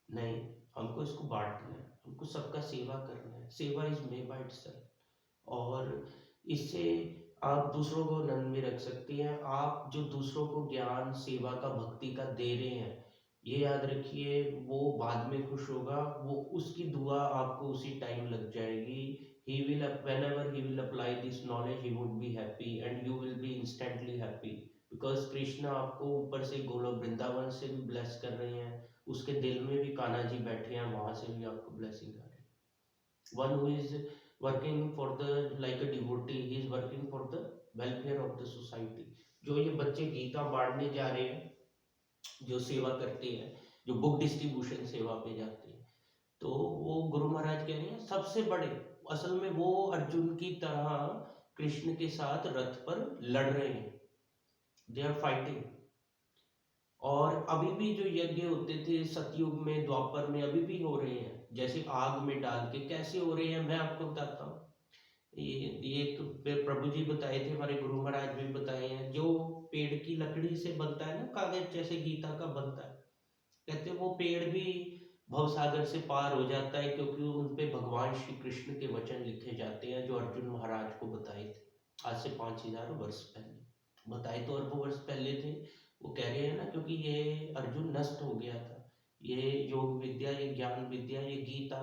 नहीं, हमको इसको बांटना है, हमको सबका सेवा करना है, सेवा इज मे बाय इटसेल्फ। और इससे आप दूसरों को आनंद में रख सकते हैं। आप जो दूसरों को ज्ञान, सेवा का, भक्ति का दे रहे हैं, ये याद रखिए वो बाद में खुश होगा, वो उसकी दुआ आपको उसी टाइम लग जाएगी। he will whenever he will apply this knowledge he would be happy and you will be instantly happy because Krishna आपको ऊपर से गोलोक वृंदावन से भी ब्लेस कर रहे हैं, उसके दिल में भी कान्हा जी बैठे हैं, वहां से भी आपको ब्लेसिंग आ रही है। One who is working for the like a devotee, he is working for the welfare of the society. जो ये बच्चे गीता बांटने जा रहे हैं, जो सेवा करते हैं, जो बुक डिस्ट्रीब्यूशन सेवा पे जाते हैं, तो वो गुरु महाराज कह रहे हैं सबसे बड़े, असल में वो अर्जुन की तरह कृष्ण के साथ रथ पर लड़ रहे हैं, दे आर फाइटिंग। और अभी भी जो यज्ञ होते थे सतयुग में, द्वापर में, अभी भी हो रहे हैं, जैसे आग में डाल के कैसे हो रहे हैं मैं आपको बताता हूँ। ये तो प्रभु जी बताए थे, हमारे गुरु महाराज भी बताए हैं, जो पेड़ की लकड़ी से बनता है ना, कागज जैसे गीता का बनता है, कहते वो पेड़ भी भव सागर से पार हो जाता है, क्योंकि उन पे भगवान श्री कृष्ण के वचन लिखे जाते हैं जो अर्जुन महाराज को बताए थे आज से 5000 वर्ष पहले। बताए तो अरबों वर्ष पहले थे, वो कह रहे हैं ना, क्योंकि ये अर्जुन नष्ट हो गया था, ये योग विद्या, ये ज्ञान विद्या, ये गीता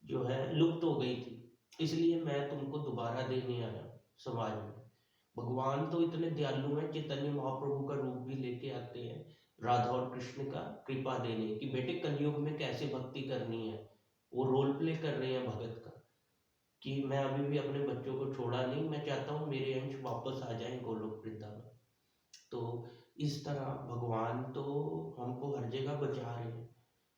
जो है लुप्त हो गई थी, इसलिए मैं तुमको दोबारा देने आया समाज में। भगवान तो इतने दयालु हैं, चैतन्य महाप्रभु का रूप भी लेके आते हैं राधा और कृष्ण का कृपा देने कि बेटे कलयुग में कैसे भक्ति करनी है। वो रोल प्ले कर रहे हैं भगत का कि मैं अभी भी अपने बच्चों को छोड़ा नहीं, मैं चाहता हूँ मेरे अंश वापस आ जाएं गोलोक वृंदावन। तो इस तरह भगवान तो हमको हर जगह बचा रहे हैं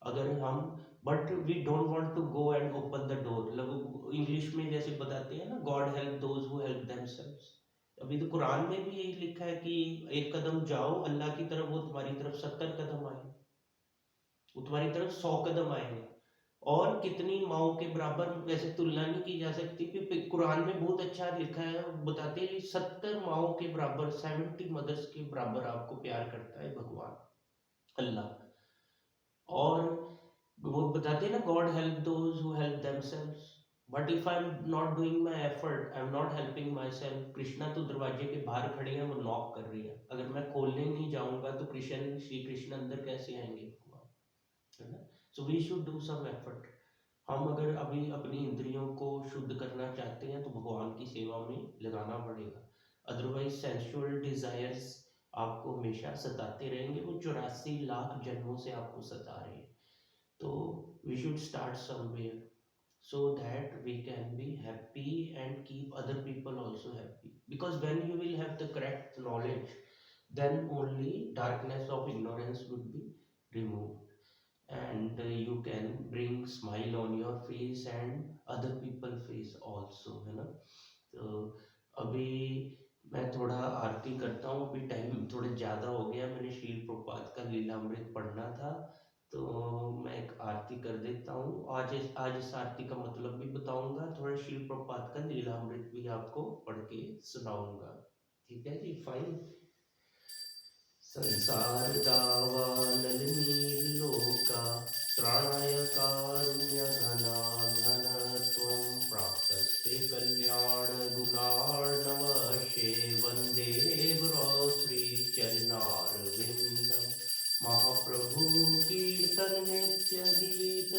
अगर हम, but we don't want to go and open the door. मतलब इंग्लिश में जैसे बताते हैं ना, God help those who help themselves. अभी तो कुरान में भी यही लिखा है कि एक कदम जाओ अल्लाह की तरफ, वो तुम्हारी तरफ 70 कदम आए, वो तुम्हारी तरफ 100 कदम आएंगे। और कितनी माओ के बराबर वैसे तुलना नहीं की जा सकती, क्योंकि कुरान में बहुत अच्छा लिखा है, बताते हैं 70 माओ के बराबर, 70 मदर्स के बराबर आपको प्यार करता है भगवान अल्लाह। और वो बताते हैं ना, God help those who help themselves. But if I am not doing my effort, I am not helping my self. Krishna तो दरवाजे के बाहर खड़े हैं, वो नॉक कर रही है, अगर मैं खोलने नहीं जाऊंगा तो कृष्ण श्री कृष्ण अंदर कैसे आएंगे भगवान, है ना। So we should do some effort. हम अगर अभी अपनी इंद्रियों को शुद्ध करना चाहते हैं तो भगवान की सेवा में लगाना पड़ेगा, अदरवाइज सेंसुअल डिजायर्स आपको हमेशा सताते रहेंगे, वो 84 लाख जन्मों से आपको सता रहे हैं। तो we should start somewhere so that we can be happy and keep other people also happy, because when you will have the correct knowledge, then only darkness of ignorance would be removed, and you can bring smile on your face and other people face also, है ना। तो अभी मैं थोड़ा आरती करता हूँ, अभी time थोड़ा ज़्यादा हो गया, मैंने श्रील प्रभुपाद का लीलामृत पढ़ना था, तो मैं एक आरती कर देता हूँ। आज इस आरती का मतलब भी बताऊंगा, थोड़ा श्रील प्रभुपाद का लीलामृत भी आपको पढ़ के सुनाऊंगा। ठीक है जी, फाइन। संसार दावानल नीलोका त्राणाय कारुण्य घना घन त्वं प्राप्तस्ते कल्याण गुणार्णवशे वन्दे गुरो श्री चरणारविन्दम्। महाप्रभु कीर्तन नित्य गीत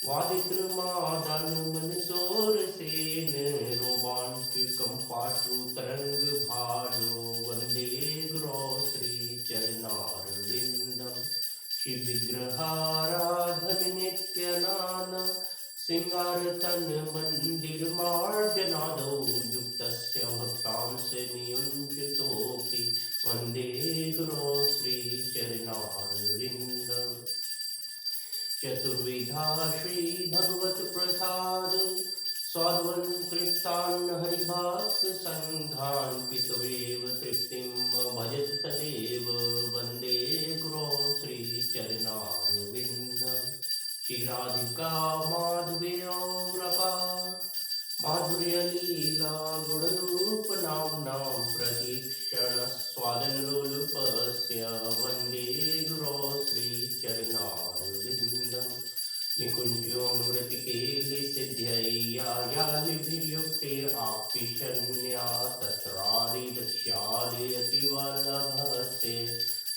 वादित्र मादन मन सोर सेन रोमांच कंपाशु तरंग भालो वंदे गुरो श्री चरणारविंदम। शिव विग्रहाराधन नित्य नाना सिंगार तन मंदिर मार्जनादौ युक्तस्य भक्तांश नियुञ्जितोऽपि वंदे गुरो श्री चरणारविंदम। चतुर्विधा श्री भगवत प्रसाद स्वाद्वन् तृप्तान् हरिभक्त संघान् पितवेव तृप्तिं भजत सदैव वन्दे गुरो श्री चरणारविन्दम्। श्रीराधिका माधवेयौरपा माधुर्य लीला गुणरूप नाम्नां प्रतीक्षण स्वादन लोलुपस्य वन्दे गुरो श्री चरणारविन्दम्। निकुञ्जोऽमृतकेलि सिद्ध्यैर्यायानिभिर्युक्तैरापिशन्या तत्रादिदक्ष्यादि अतिवल्लभस्य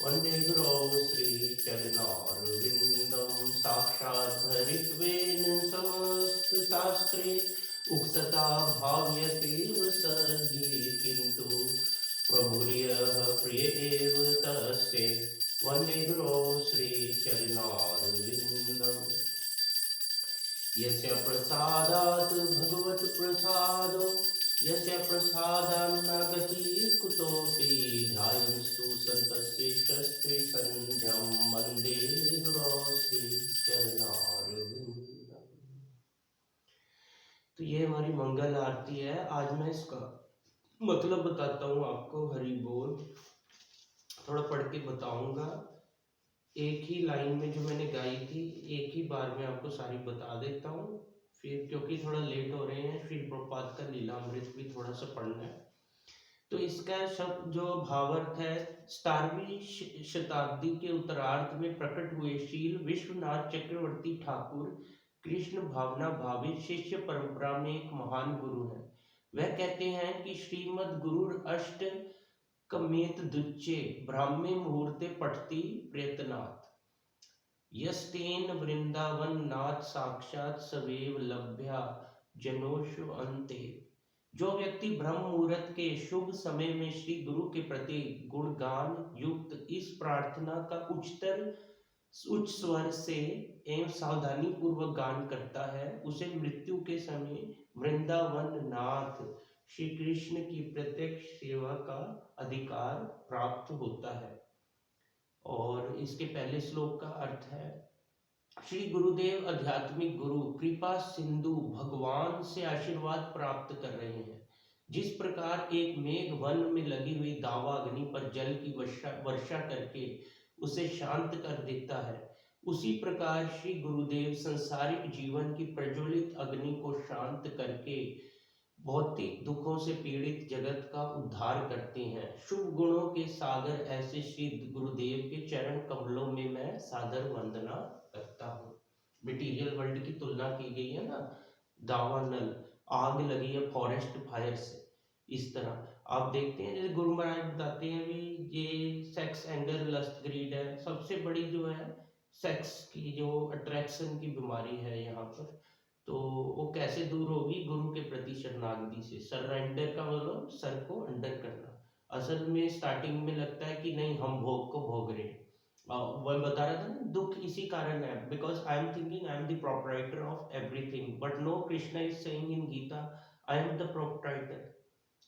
वन्दे गुरो श्री चरणारविन्दं। साक्षात् हरित्वेन समस्तशास्त्रे उक्तता भाव्यतेव सद्ये, किन्तु प्रभुर्यः प्रिय एव तस्य वन्दे गुरो श्री चरणारविन्दम्। यस्य प्रसादात् भगवत् प्रसादो यस्य प्रसादान्न गतिः कुतोऽपि ध्यायन्तु सन्तस्य शस्त्रे सन्ध्यं वन्दे गुरो श्री चरणारविन्दम्। तो ये हमारी मंगल आरती है। आज मैं इसका मतलब बताता हूँ आपको। हरि बोल थोड़ा पढ़ के बताऊंगा, एक ही लाइन में जो मैंने गाई थी एक ही बार में आपको सारी बता देता हूँ, फिर क्योंकि थोड़ा लेट हो रहे हैं, फिर प्रपात का लीलामृत भी थोड़ा सा पढ़ना है। तो इसका शब्द जो भावार्थ है, 17वीं शताब्दी के उत्तरार्ध में प्रकट हुए शील विश्वनाथ चक्रवर्ती ठाकुर कृष्ण भावना भावित शिष्य परंपरा में एक महान गुरु है। वह कहते हैं कि श्रीमद गुरु अष्ट कमेत दुच्चे ब्राह्मे मुहूर्ते पठती प्रयत्नात् यस्तेन वृंदावन नाथ साक्षात सवेव लभ्या जनोषु अंते। जो व्यक्ति ब्रह्म मुहूर्त के शुभ समय में श्री गुरु के प्रति गुणगान युक्त इस प्रार्थना का उच्च स्वर से एवं सावधानी पूर्वक गान करता है, उसे मृत्यु के समय वृंदावन नाथ श्री कृष्ण की प्रत्यक्ष सेवा का अधिकार प्राप्त होता है। और इसके पहले श्लोक का अर्थ है, श्री गुरुदेव आध्यात्मिक गुरु कृपा सिंधु भगवान से आशीर्वाद प्राप्त कर रहे हैं। जिस प्रकार एक मेघ वन में लगी हुई दावा अग्नि पर जल की वर्षा करके उसे शांत कर देता है, उसी प्रकार श्री गुरुदेव संसारिक जीवन की प्रज्वलित अग्नि को शांत करके भौतिक दुखों से पीड़ित जगत का उद्धार करते हैं। शुभ गुणों के सागर ऐसे श्री गुरुदेव के चरण कमलों में मैं सादर वंदना करता हूँ। मटीरियल वर्ल्ड की तुलना की गई है ना, दावा नल, आग लगी है फॉरेस्ट फायर से, इस तरह आप देखते हैं जैसे गुरु महाराज बताते हैं भी ये सेक्स एंगर लस्ट ग्रीड है, सबसे बड़ी जो है सेक्स की जो अट्रैक्शन की बीमारी है यहाँ पर, तो वो कैसे दूर होगी? गुरु के प्रति शरणागति से। सरेंडर का मतलब सर को अंडर करना। असल में स्टार्टिंग में लगता है कि नहीं हम भोग को भोग रहे हैं, वह बता रहा था ना, दुख इसी कारण है because I am thinking I am the proprietor of everything, but no, Krishna is saying in Gita I am the proprietor.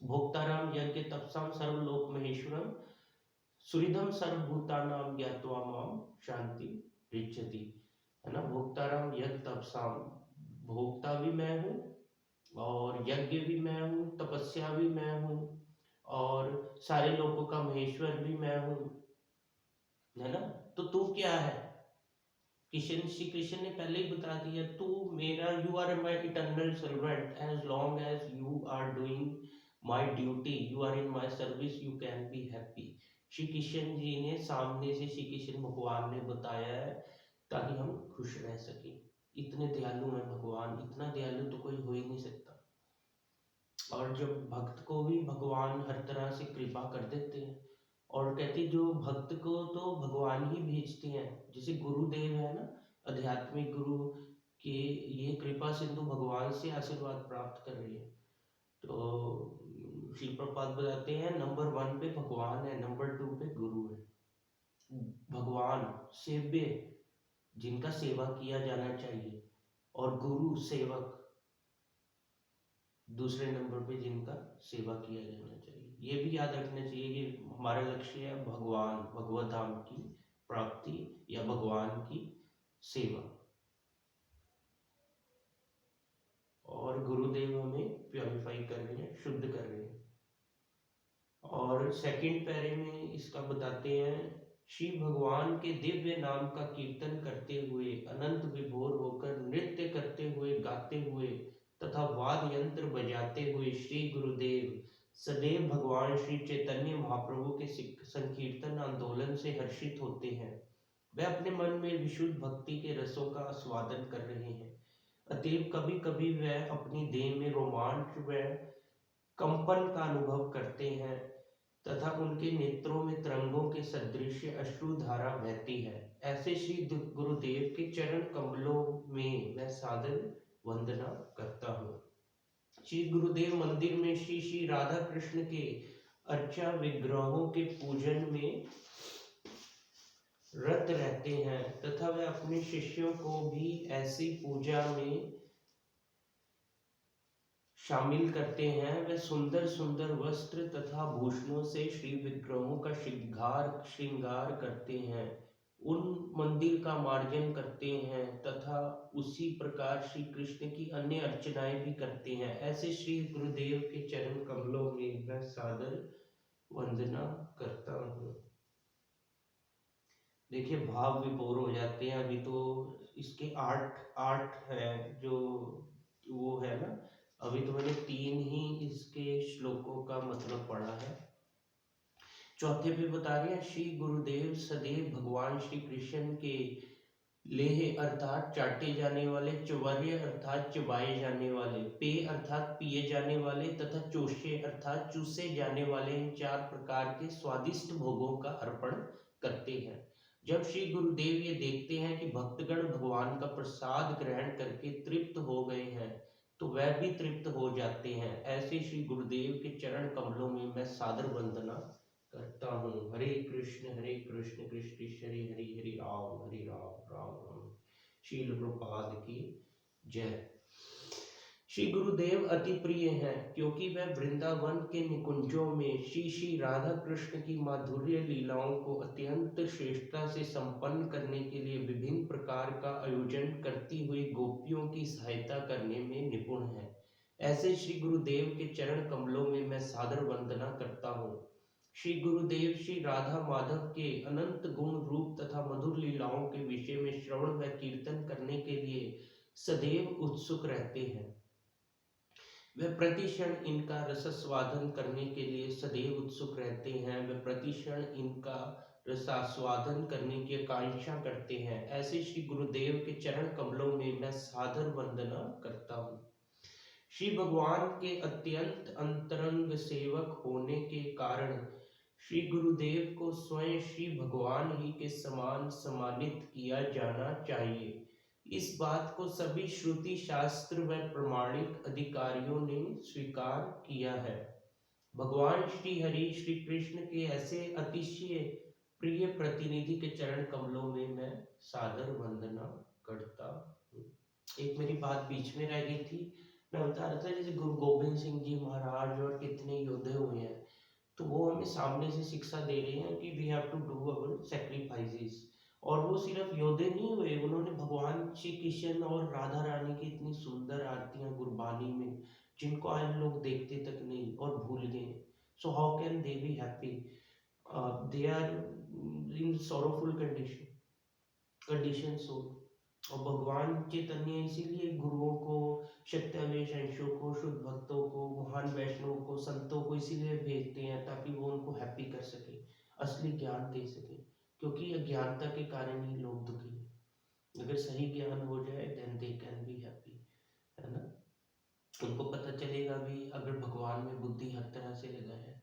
भोक्ताराम यज्ञ तपसाम सर्वलोक महेश्वरम सुहृदम सर्वभूतानाम ज्ञात्वा माम शांति रिच्छति, है ना। भोक्ताराम यज्ञ तपसाम, भोक्ता भी मैं हूँ और यज्ञ भी मैं हूँ, तपस्या भी मैं हूँ और सारे लोगों का महेश्वर भी मैं हूँ, है ना। तो तू क्या है? कृष्ण, श्री कृष्ण ने पहले ही बता दिया, तू मेरा, you are my eternal servant, as long as you are doing my duty, you are in my service, you can be happy. Shri Krishna ji ने सामने से श्री कृष्ण भगवान ने बताया है ताकि हम खुश रह सके। इतने दयालु है भगवान, इतना दयालु तो कोई हो ही नहीं सकता। और जब भक्त को भी भगवान हर तरह से कृपा कर देते हैं, और कहते जो भक्त को तो भगवान ही भेजते हैं, जैसे गुरुदेव है ना, आध्यात्मिक गुरु के ये कृपा सिंधु भगवान से आशीर्वाद प्राप्त कर रही है। तो श्री प्रपात बताते हैं नंबर 1 पे भगवान है, नंबर 2 पे गुरु है। भगवान सेव्य, जिनका सेवा किया जाना चाहिए, और गुरु सेवक, दूसरे नंबर पे जिनका सेवा किया जाना चाहिए। ये भी याद रखना चाहिए कि हमारा लक्ष्य है भगवान, भगवत धाम की प्राप्ति या भगवान की सेवा, और गुरुदेव हमें प्योरीफाई कर रहे हैं, शुद्ध कर रहे हैं। और सेकंड पैरे में इसका बताते हैं, श्री भगवान के दिव्य नाम का कीर्तन करते हुए, अनंत विभोर होकर नृत्य करते हुए, गाते हुए तथा वाद्य यंत्र बजाते हुए श्री गुरुदेव सदैव भगवान श्री चैतन्य महाप्रभु के संकीर्तन आंदोलन से हर्षित होते हैं। वे अपने मन में विशुद्ध भक्ति के रसों का आस्वादन कर रहे हैं। अतएव कभी कभी वह अपनी देह में रोमांच व कंपन का अनुभव करते हैं तथा उनके नेत्रों में तरंगों के सदृश अश्रुधारा बहती है। ऐसे श्री गुरुदेव के चरण कमलों में मैं सादर वंदना करता हूँ। श्री गुरुदेव मंदिर में श्री श्री राधा कृष्ण के अर्चा विग्रहों के पूजन में रत रहते हैं तथा वे अपने शिष्यों को भी ऐसी पूजा में शामिल करते हैं। वे सुंदर सुंदर वस्त्र तथा भूषणों से श्री विग्रहों का श्रृंगार करते हैं, उन मंदिर का मार्जन करते हैं तथा उसी प्रकार श्री कृष्ण की अन्य अर्चनाएं भी करते हैं। ऐसे श्री गुरुदेव के चरण कमलों में मैं सादर वंदना करता हूँ। देखिए भाव विभोर हो जाते हैं। अभी तो इसके आठ है जो वो है ना, अभी तो मैंने 3 ही इसके श्लोकों का मतलब पढ़ा है। चौथे पे बता रहे हैं, श्री गुरुदेव सदैव भगवान श्री कृष्ण के लेह अर्थात चाटे जाने वाले, च्वर्य अर्थात चबाए जाने वाले, पे अर्थात पिए जाने वाले तथा चोषे अर्थात चूसे जाने वाले इन 4 प्रकार के स्वादिष्ट भोगों का अर्पण करते हैं। जब श्री गुरुदेव ये देखते हैं कि भक्तगण भगवान का प्रसाद ग्रहण करके तृप्त हो गए हैं तो वह भी तृप्त हो जाते हैं। ऐसे श्री गुरुदेव के चरण कमलों में मैं सादर वंदना करता हूँ। हरे कृष्ण कृष्ण कृष्ण हरे हरे, हरे राम राम राम। शील प्रभुपाद की जय। श्री गुरुदेव अति प्रिय हैं क्योंकि वह वृंदावन के निकुंजों में श्री श्री राधा कृष्ण की माधुर्य लीलाओं को अत्यंत श्रेष्ठता से संपन्न करने के लिए विभिन्न प्रकार का आयोजन करती हुई गोपियों की सहायता करने में निपुण है। ऐसे श्री गुरुदेव के चरण कमलों में मैं सादर वंदना करता हूँ। श्री गुरुदेव श्री राधा माधव के अनंत गुण रूप तथा मधुर लीलाओं के विषय में श्रवण व कीर्तन करने के लिए सदैव उत्सुक रहते हैं। वह प्रतिक्षण इनका रसास्वादन करने के लिए सदैव उत्सुक रहते हैं। वह प्रतिक्षण इनका रसास्वादन करने की आकांक्षा करते हैं। ऐसे श्री गुरुदेव के चरण कमलों में मैं सादर वंदना करता हूँ। श्री भगवान के अत्यंत अंतरंग सेवक होने के कारण श्री गुरुदेव को स्वयं श्री भगवान ही के समान सम्मानित किया जाना चाहिए। इस बात को सभी श्रुति शास्त्र व प्रमाणिक अधिकारियों ने स्वीकार किया है। भगवान श्री हरि श्री कृष्ण के ऐसे अतिशय प्रिय प्रतिनिधि के चरण कमलों में मैं सादर वंदना करता हूँ। एक मेरी बात बीच में रह गई थी, मैं बता रहा था जैसे गुरु गोबिंद सिंह जी महाराज और कितने योद्धे हुए हैं, तो वो हमें सामने से शिक्षा दे रहे हैं कि we have to do our sacrifices. और वो सिर्फ योद्धे नहीं हुए, उन्होंने भगवान श्री कृष्ण और राधा रानी की इतनी सुंदर आरतियां गुरबानी में जिनको आज लोग देखते तक नहीं और भूल गए। So how can they be happy? They are in sorrowful condition so. और भगवान चैतन्य इसीलिए गुरुओं को, सत्यावेश अंशों को, शुद्ध भक्तों को, महान वैष्णव को, संतों को इसीलिए भेजते हैं ताकि वो उनको हैप्पी कर सके, असली ज्ञान दे सके। क्योंकि अज्ञानता के कारण ही लोग दुखी हैं। अगर सही ज्ञान हो जाए then they can be happy, है ना। उनको पता चलेगा भी अगर भगवान में बुद्धि हर तरह से लगाए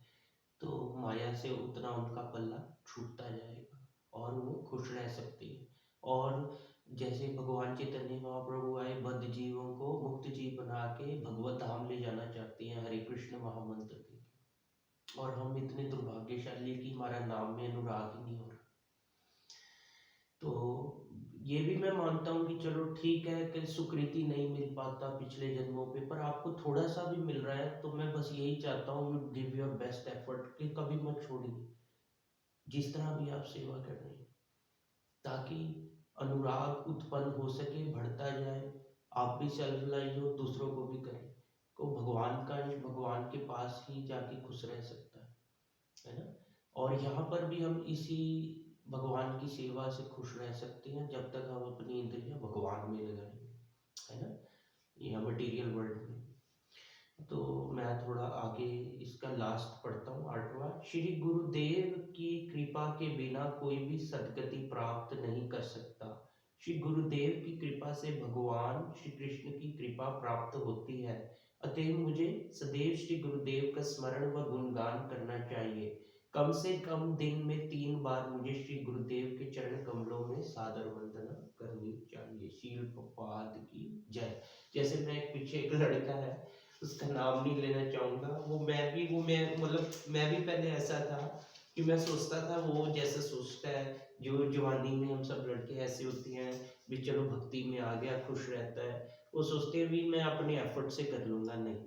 तो माया से उतना उनका पल्ला छूटता जाएगा और वो खुश रह सकते हैं। और जैसे भगवान चैतन्य महाप्रभु आए, बद्ध जीवों को मुक्त जीव बना के भगवत धाम ले जाना चाहते हैं हरे कृष्ण महामंत्र के। और हम इतने दुर्भाग्यशाली कि हमारा नाम में अनुराग ही नहीं हो रहा। तो ये भी मैं मानता हूँ कि चलो ठीक है कि सुकृति नहीं मिल पाता पिछले जन्मों पे, पर आपको थोड़ा सा भी मिल रहा है तो मैं बस यही चाहता हूँ you give your best effort कि कभी मत छोड़िए जिस तरह भी आप सेवा कर रहे हैं, ताकि अनुराग उत्पन्न हो सके, बढ़ता जाए, आप भी सेल्फ रिलाइज हो, दूसरों को भी करें। तो भगवान का अंश भगवान के पास ही जाके खुश रह सकता है ना। और यहाँ पर भी हम इसी भगवान की सेवा से खुश रह सकते हैं जब तक हम अपनी इंद्रियां भगवान में लगाएंगे, है ना, यह मटेरियल वर्ल्ड में। तो मैं थोड़ा आगे इसका लास्ट पढ़ता हूँ, 8वां। श्री गुरुदेव की कृपा के बिना कोई भी सदगति प्राप्त नहीं कर सकता। श्री गुरुदेव की कृपा से भगवान श्री कृष्ण की कृपा प्राप्त होती है। अतः मुझे सदैव श्री गुरुदेव का स्मरण व गुणगान करना चाहिए। कम से कम दिन में 3 बार मुझे श्री गुरुदेव के चरण कमलों में सादर वंदना करनी चाहिए। शील प्रपाद की जय। जैसे मैं एक पीछे एक लड़का है, उसका नाम नहीं लेना चाहूँगा, मैं भी पहले ऐसा था कि मैं सोचता था वो जैसा सोचता है, जो जवानी में हम सब लड़के ऐसे होते हैं भी चलो भक्ति में आ गया खुश रहता है, वो सोचते हैं भी मैं अपने एफर्ट से कर लूँगा। नहीं,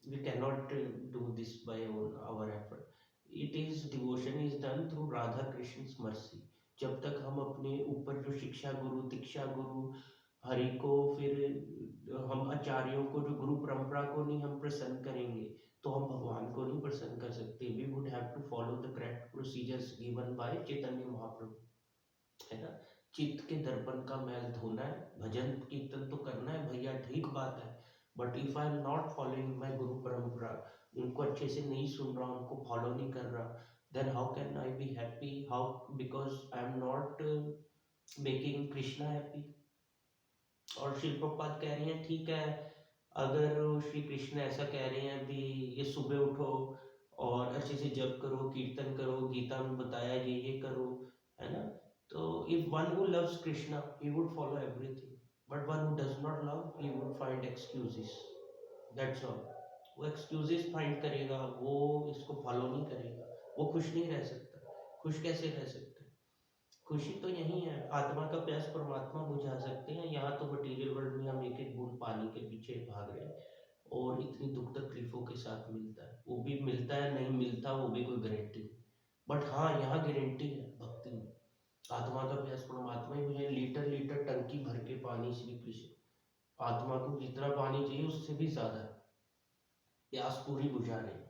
we can not do this by our effort. It is devotion is done through Radha Krishna mercy. जब तक हम अपने ऊपर जो शिक्षा गुरु, दीक्षा गुरु, हरि को, फिर हम आचार्यों को, जो गुरु परंपरा को नहीं हम प्रसन्न करेंगे तो हम भगवान को नहीं प्रसन्न कर सकते। We would have to follow the correct procedures given by Chaitanya Mahaprabhu, है ना। चित्त के दर्पण का मैल धोना है, भजन कीर्तन तो करना है भैया, ठीक बात है, but if I am not following my गुरु परंपरा, उनको अच्छे से नहीं सुन रहा, उनको फॉलो नहीं कर रहा, then how can I be happy? How? Because I am not making Krishna happy. और शिल प्रभुपाद कह रही हैं ठीक है, अगर श्री कृष्ण ऐसा कह रहे हैं भी ये सुबह उठो और अच्छे से जप करो, कीर्तन करो, गीता में बताया ये करो, है ना? तो if one who loves Krishna he would follow everything, but one who does not love he would find excuses, that's all. वो एक्सक्यूजेस फाइंड करेगा, वो इसको फॉलो नहीं करेगा, वो खुश नहीं रह सकता। खुश कैसे रह सकता है? खुशी तो यही है, आत्मा का प्यास परमात्मा बुझा सकते हैं। यहाँ तो मटीरियल वर्ल्ड में हम एक एक बूंद पानी के पीछे भाग रहे हैं और इतनी दुख तकलीफों के साथ मिलता है, वो भी मिलता है नहीं मिलता वो भी कोई गारंटी नहीं। बट हाँ, यहाँ गारंटी है भक्ति में। आत्मा का प्यास परमात्मा ही बुझे, लीटर लीटर टंकी भर के पानी श्री कृष्ण, आत्मा को जितना पानी चाहिए उससे भी ज्यादा प्यास पूरी बुझा रहे हैं।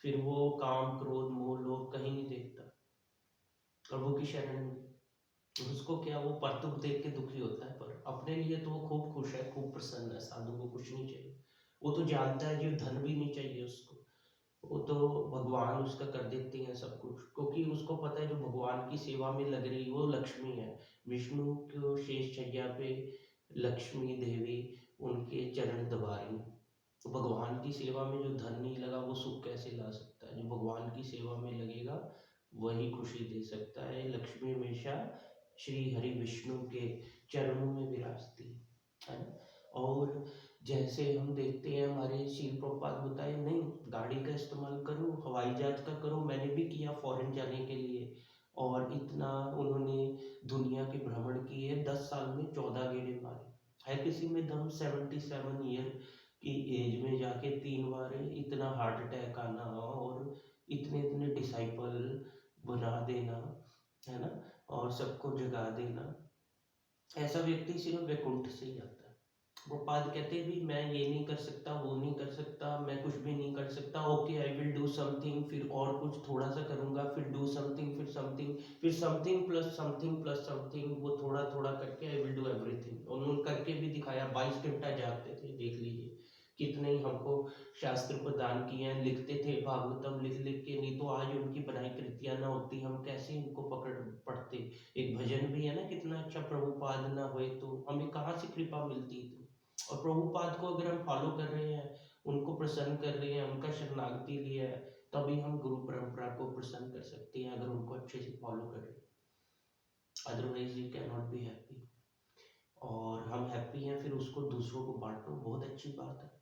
फिर वो काम क्रोध मोह लोभ कहीं नहीं देखता, प्रभु की शरण में। उसको क्या, वो परतुक देख के दुखी होता है, पर अपने लिए तो वो खूब खुश है, खूब प्रसन्न है। साधु को कुछ नहीं चाहिए, वो तो जानता है जो धन भी नहीं चाहिए उसको, वो तो भगवान उसका कर देते हैं सब कुछ, क्योंकि उसको पता है जो भगवान की सेवा में लग रही वो लक्ष्मी है। विष्णु को शेष शैया पे लक्ष्मी देवी उनके चरण दबा रही। तो भगवान की सेवा में जो धन नहीं लगा वो सुख कैसे ला सकता है? जो भगवान की सेवा में लगेगा वही खुशी दे सकता है। लक्ष्मी हमेशा श्री हरि विष्णु के चरणों में विराजती है ना? और जैसे हम देखते हैं हमारे शील प्रभुपाद बताए, नहीं गाड़ी का इस्तेमाल करो, हवाई जहाज का करो, मैंने भी किया फॉरेन जाने के लिए। और इतना उन्होंने दुनिया के भ्रमण किए, 10 साल में 14 गेड़े मारे। है किसी में दम 77 ईयर की एज में जाके 3 बार इतना हार्ट अटैक आना और इतने इतने डिसाइपल बना देना, है ना? और सबको जगा देना, ऐसा व्यक्ति सिर्फ वैकुंठ से ही आता है। गोपाल कहते भी मैं ये नहीं कर सकता, वो नहीं कर सकता, मैं कुछ भी नहीं कर सकता, okay I will do something, फिर और कुछ थोड़ा सा करूंगा, फिर डू समथिंग, फिर समथिंग, फिर something plus something plus something, वो थोड़ा थोड़ा करके आई विल डू एवरीथिंग। उन्होंने करके भी दिखाया, 22 घंटा जागते थे, देख लीजिए कितने ही हमको शास्त्र प्रदान किए हैं। लिखते थे भागवतम लिख लिख के, नहीं तो आज उनकी बनाई कृतियां ना होती, हम कैसे इनको पकड़ पढ़ते। एक भजन भी है ना कितना अच्छा, प्रभुपाद ना हुए तो हमें कहाँ से कृपा मिलती थी। और प्रभुपाद को अगर हम फॉलो कर रहे हैं, उनको प्रसन्न कर रहे हैं, उनका शरणागति लिया है, तभी हम गुरु परंपरा को प्रसन्न कर सकते हैं, अगर उनको अच्छे से फॉलो कर रहे हैं। Otherwise you can not be happy. और हम हैप्पी हैं फिर उसको दूसरों को बांटो, बहुत अच्छी बात है।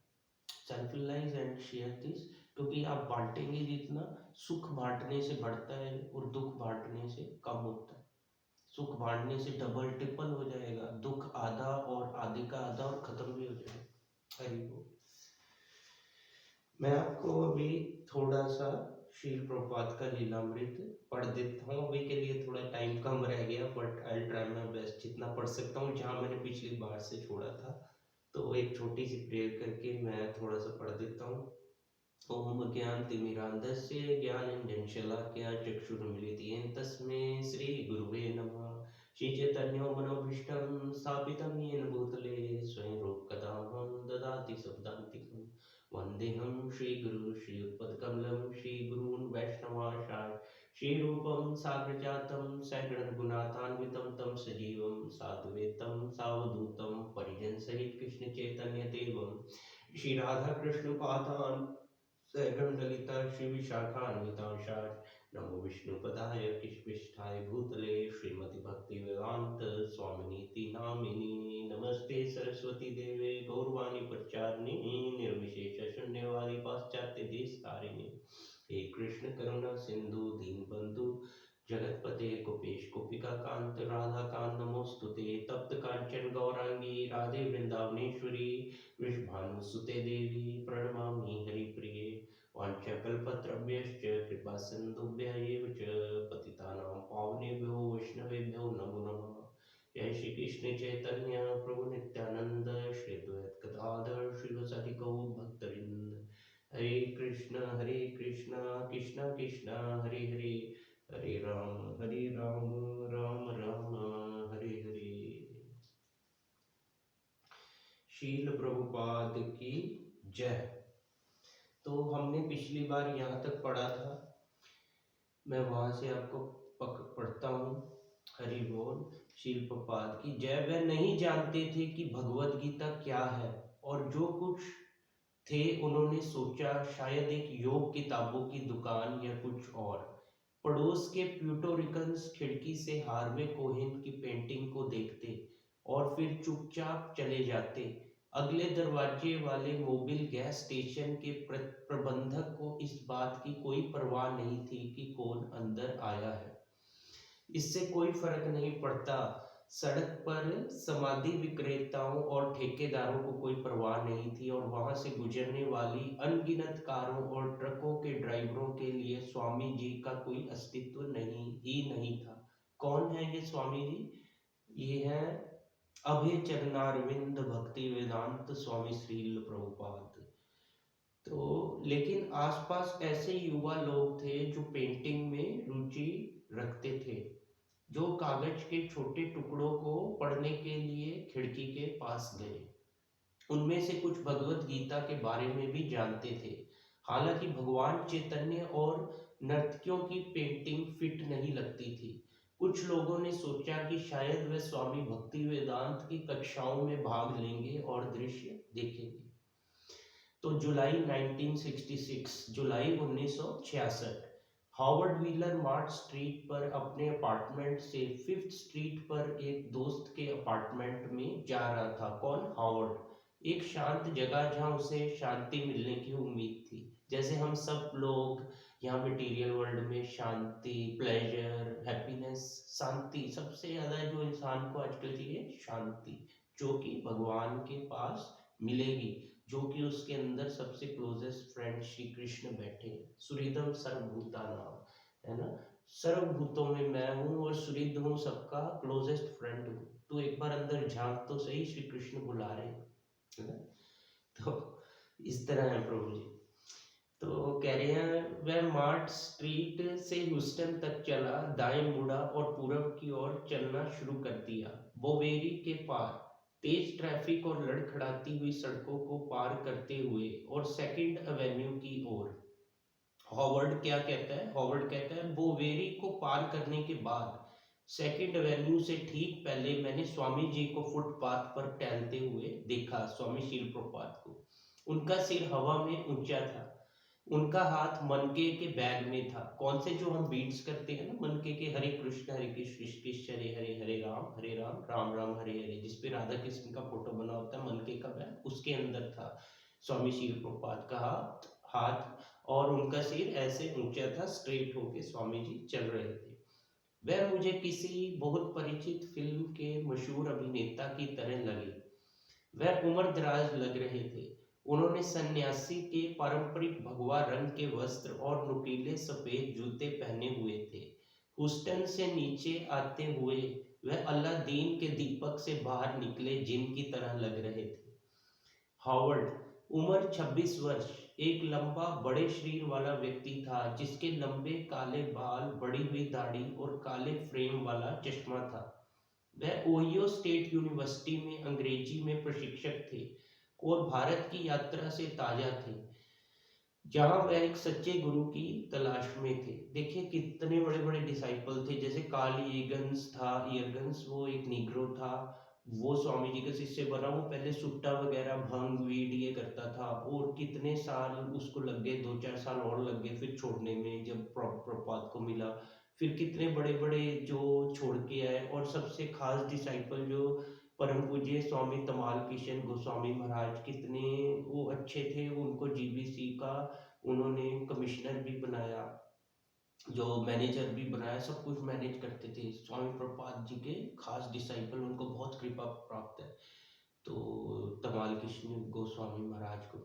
Self realize and share this, क्योंकि आप बांटेंगे जितना, सुख बांटने से बढ़ता है और दुख बांटने से कम होता है। सुख बांटने से डबल ट्रिपल हो जाएगा, दुख आधा और आधे का आधा और खत्म भी हो जाएगा। हरि बोल। मैं आपको अभी थोड़ा सा शील प्रपात का लीलामृत पढ़ देता हूँ। अभी के लिए थोड़ा टाइम कम रह गया, but I try my best जितना पढ़ सकता हूँ, जहाँ मैंने पिछली बार से छोड़ा था। तो एक छोटी सी प्रेयर करके मैं थोड़ा सा पढ़ देता हूँ। ओम अज्ञानतिमिरान्धस्य ज्ञानाञ्जनशलाकया चक्षुरुन्मीलितं तस्मै श्रीगुरुवे नमः। श्रीचैतन्यो मनोभीष्टं स्थापितं येन भूतले स्वयं रूपकदाहं ददाति शब्दान्तिकं। वन्देऽहं श्रीगुरुं श्रीयुतपदकमलं श्रीगुरून् वैष्णवांश्च श्रीरूपं साग्रजातं सगुणरघुनाथान्वितं तं सजीवं साद्वैतं सावधूतं परिजनसहितं कृष्णचैतन्यदेवं श्री राधा कृष्ण पादान सैगण ललिता श्री विशाखान्वितांशात् नमो विष्णुपदाय कृष्णपृष्ठाय भूतले श्रीमति भक्ति वेदांत स्वामिनीति नामिनी। नमस्ते सरस्वती देवे गौरवाणी प्रचारिणी निर्विशेष शून्यवादी पाश्चात्य देश तारिणी। हे कृष्ण करुणा सिंधु दीन बंधु जगतपते गोपेश गोपिका कांत राधा कांत नमोस्तुते। तप्त कांचन गौरांगी राधे वृंदावनेश्वरी वृषभानुसुते देवी प्रणमामि हरिप्रिये। वाञ्छाकल्पतरुभ्यश्च कृपा सिन्धुभ्य एव च पतितानां पावनेभ्यो वैष्णवेभ्यो नमो नमः। जय श्री कृष्ण चैतन्य प्रभु नित्यानंद श्री अद्वैत गदाधर श्रीवासादि गौर भक्तवृंद। हरे कृष्ण कृष्ण कृष्ण हरे हरे, हरे राम राम राम हरे हरे। शील प्रभुपाद की जय। तो हमने पिछली बार यहाँ तक पढ़ा था, मैं वहाँ से आपको पढ़ता हूँ। हरि बोल। शील प्रभुपाद की जय। वह नहीं जानते थे कि भगवत गीता क्या है, और जो कुछ थे उन्होंने सोचा शायद एक योग किताबों की दुकान या कुछ और। पड़ोस के प्यूटोरिकन्स खिड़की से हार्वे कोहेन की पेंटिंग को देखते और फिर चुपचाप चले जाते। अगले दरवाजे वाले मोबिल गैस स्टेशन के प्रबंधक को इस बात की कोई परवाह नहीं थी कि कौन अंदर आया है। इससे कोई फर्क नहीं पड़ता। सड़क पर समाधि विक्रेताओं और ठेकेदारों को कोई परवाह नहीं थी, और वहां से गुजरने वाली अनगिनत कारों और ट्रकों के ड्राइवरों के लिए स्वामी जी का कोई अस्तित्व नहीं था। कौन है ये स्वामी जी? ये है अभय चरणारविंद भक्ति वेदांत स्वामी श्रील प्रभुपाद। तो लेकिन आसपास ऐसे युवा लोग थे जो पेंटिंग में रुचि रखते थे, जो कागज के छोटे टुकड़ों को पढ़ने के लिए खिड़की के पास गए। उनमें से कुछ भगवत गीता के बारे में भी जानते थे। हालांकि भगवान चैतन्य और नर्तकियों की पेंटिंग फिट नहीं लगती थी। कुछ लोगों ने सोचा कि शायद वे स्वामी भक्ति वेदांत की कक्षाओं में भाग लेंगे और दृश्य देखेंगे। तो जुलाई 1966 हॉवर्ड व्हीलर मार्च स्ट्रीट पर अपने अपार्टमेंट से फिफ्थ स्ट्रीट पर एक दोस्त के अपार्टमेंट में जा रहा था। कौन? हॉवर्ड। एक शांत जगह जहां उसे शांति मिलने की उम्मीद थी। जैसे हम सब लोग यहाँ मटेरियल वर्ल्ड में शांति, प्लेजर, हैप्पीनेस, शांति सबसे ज्यादा जो इंसान को आजकल चाहिए, शांति, जो कि भगवान के पास मिलेगी, जो कि उसके अंदर सबसे क्लोजेस्ट फ्रेंड श्री कृष्ण बैठे हैं। सुहृदम सर्वभूता नाम, है ना? सर्वभूतों में मैं हूँ और सुहृद हूँ, सबका क्लोजेस्ट फ्रेंड हूँ। तो एक बार अंदर झांक तो सही, श्री कृष्ण बुला रहे हैं, है ना? तो इस तरह है प्रभु जी। तो कह रहे हैं वह मार्च स्ट्रीट से ह्यूस्टन तक चला, दाएं मुड़ा और पूरब की ओर चलना शुरू कर दिया। बोवेरी के पार तेज ट्रैफिक और लड़खड़ाती हुई सड़कों को पार करते हुए और सेकंड एवेन्यू की ओर। हॉवर्ड क्या कहता है? हॉवर्ड कहता है बोवेरी को पार करने के बाद सेकंड एवेन्यू से ठीक पहले मैंने स्वामी जी को फुटपाथ पर टहलते हुए देखा, स्वामी शील प्रभुपाद को। उनका सिर हवा में ऊंचा था, उनका हाथ मनके के बैग में था। कौन से जो हम बीट्स करते हैं ना, मनके के, हरे कृष्ण कृष्ण कृष्ण हरे हरे, हरे राम राम राम हरे हरे, जिसपे राधा कृष्ण का फोटो बना होता है, मनके का बैग उसके अंदर था स्वामी शील प्रभुपाद का हाथ, और उनका सिर ऐसे ऊंचा था, स्ट्रेट होके स्वामी जी चल रहे थे। वह मुझे किसी बहुत परिचित फिल्म के मशहूर अभिनेता की तरह लगे। वह उम्र दराज लग रहे थे। उन्होंने सन्यासी के पारंपरिक भगवा रंग के वस्त्र और नुकीले सफेद जूते पहने हुए थे। हुस्टन से नीचे आते हुए वह अलादीन के दीपक से बाहर निकले जिन की तरह लग रहे थे। हॉवर्ड, उम्र 26 वर्ष, एक लंबा बड़े शरीर वाला व्यक्ति था जिसके लंबे काले बाल, बढ़ी हुई दाढ़ी और काले फ्रेम वाला चश्मा था। वह ओहियो स्टेट यूनिवर्सिटी में अंग्रेजी में प्रशिक्षक थे और भारत की यात्रा से ताजा थे, जहां वह एक सच्चे गुरु की तलाश में थे। देखिए कितने बड़े बड़े डिसाइपल थे, जैसे कार्ल ईगन्स था, ईगन्स वो एक नीग्रो था, वो स्वामी जी का शिष्य बना। वो पहले सुट्टा वगैरह, भंग, वीड ये करता था, और कितने साल उसको लग गए, 2-4 साल और लग गए फिर छोड़ने में, जब प्रभुपाद को मिला। फिर कितने बड़े बड़े जो छोड़ के आए, और सबसे खास डिसाइपल जो परम पूज्य स्वामी तमाल किशन गोस्वामी महाराज, कितने वो अच्छे थे। उनको जीबीसी का उन्होंने कमिश्नर भी बनाया, जो मैनेजर भी बनाया, सब कुछ मैनेज करते थे। स्वामी प्रभुपाद जी के खास डिसाइपल, उनको बहुत कृपा प्राप्त है, तो तमाल कृष्ण गोस्वामी महाराज को।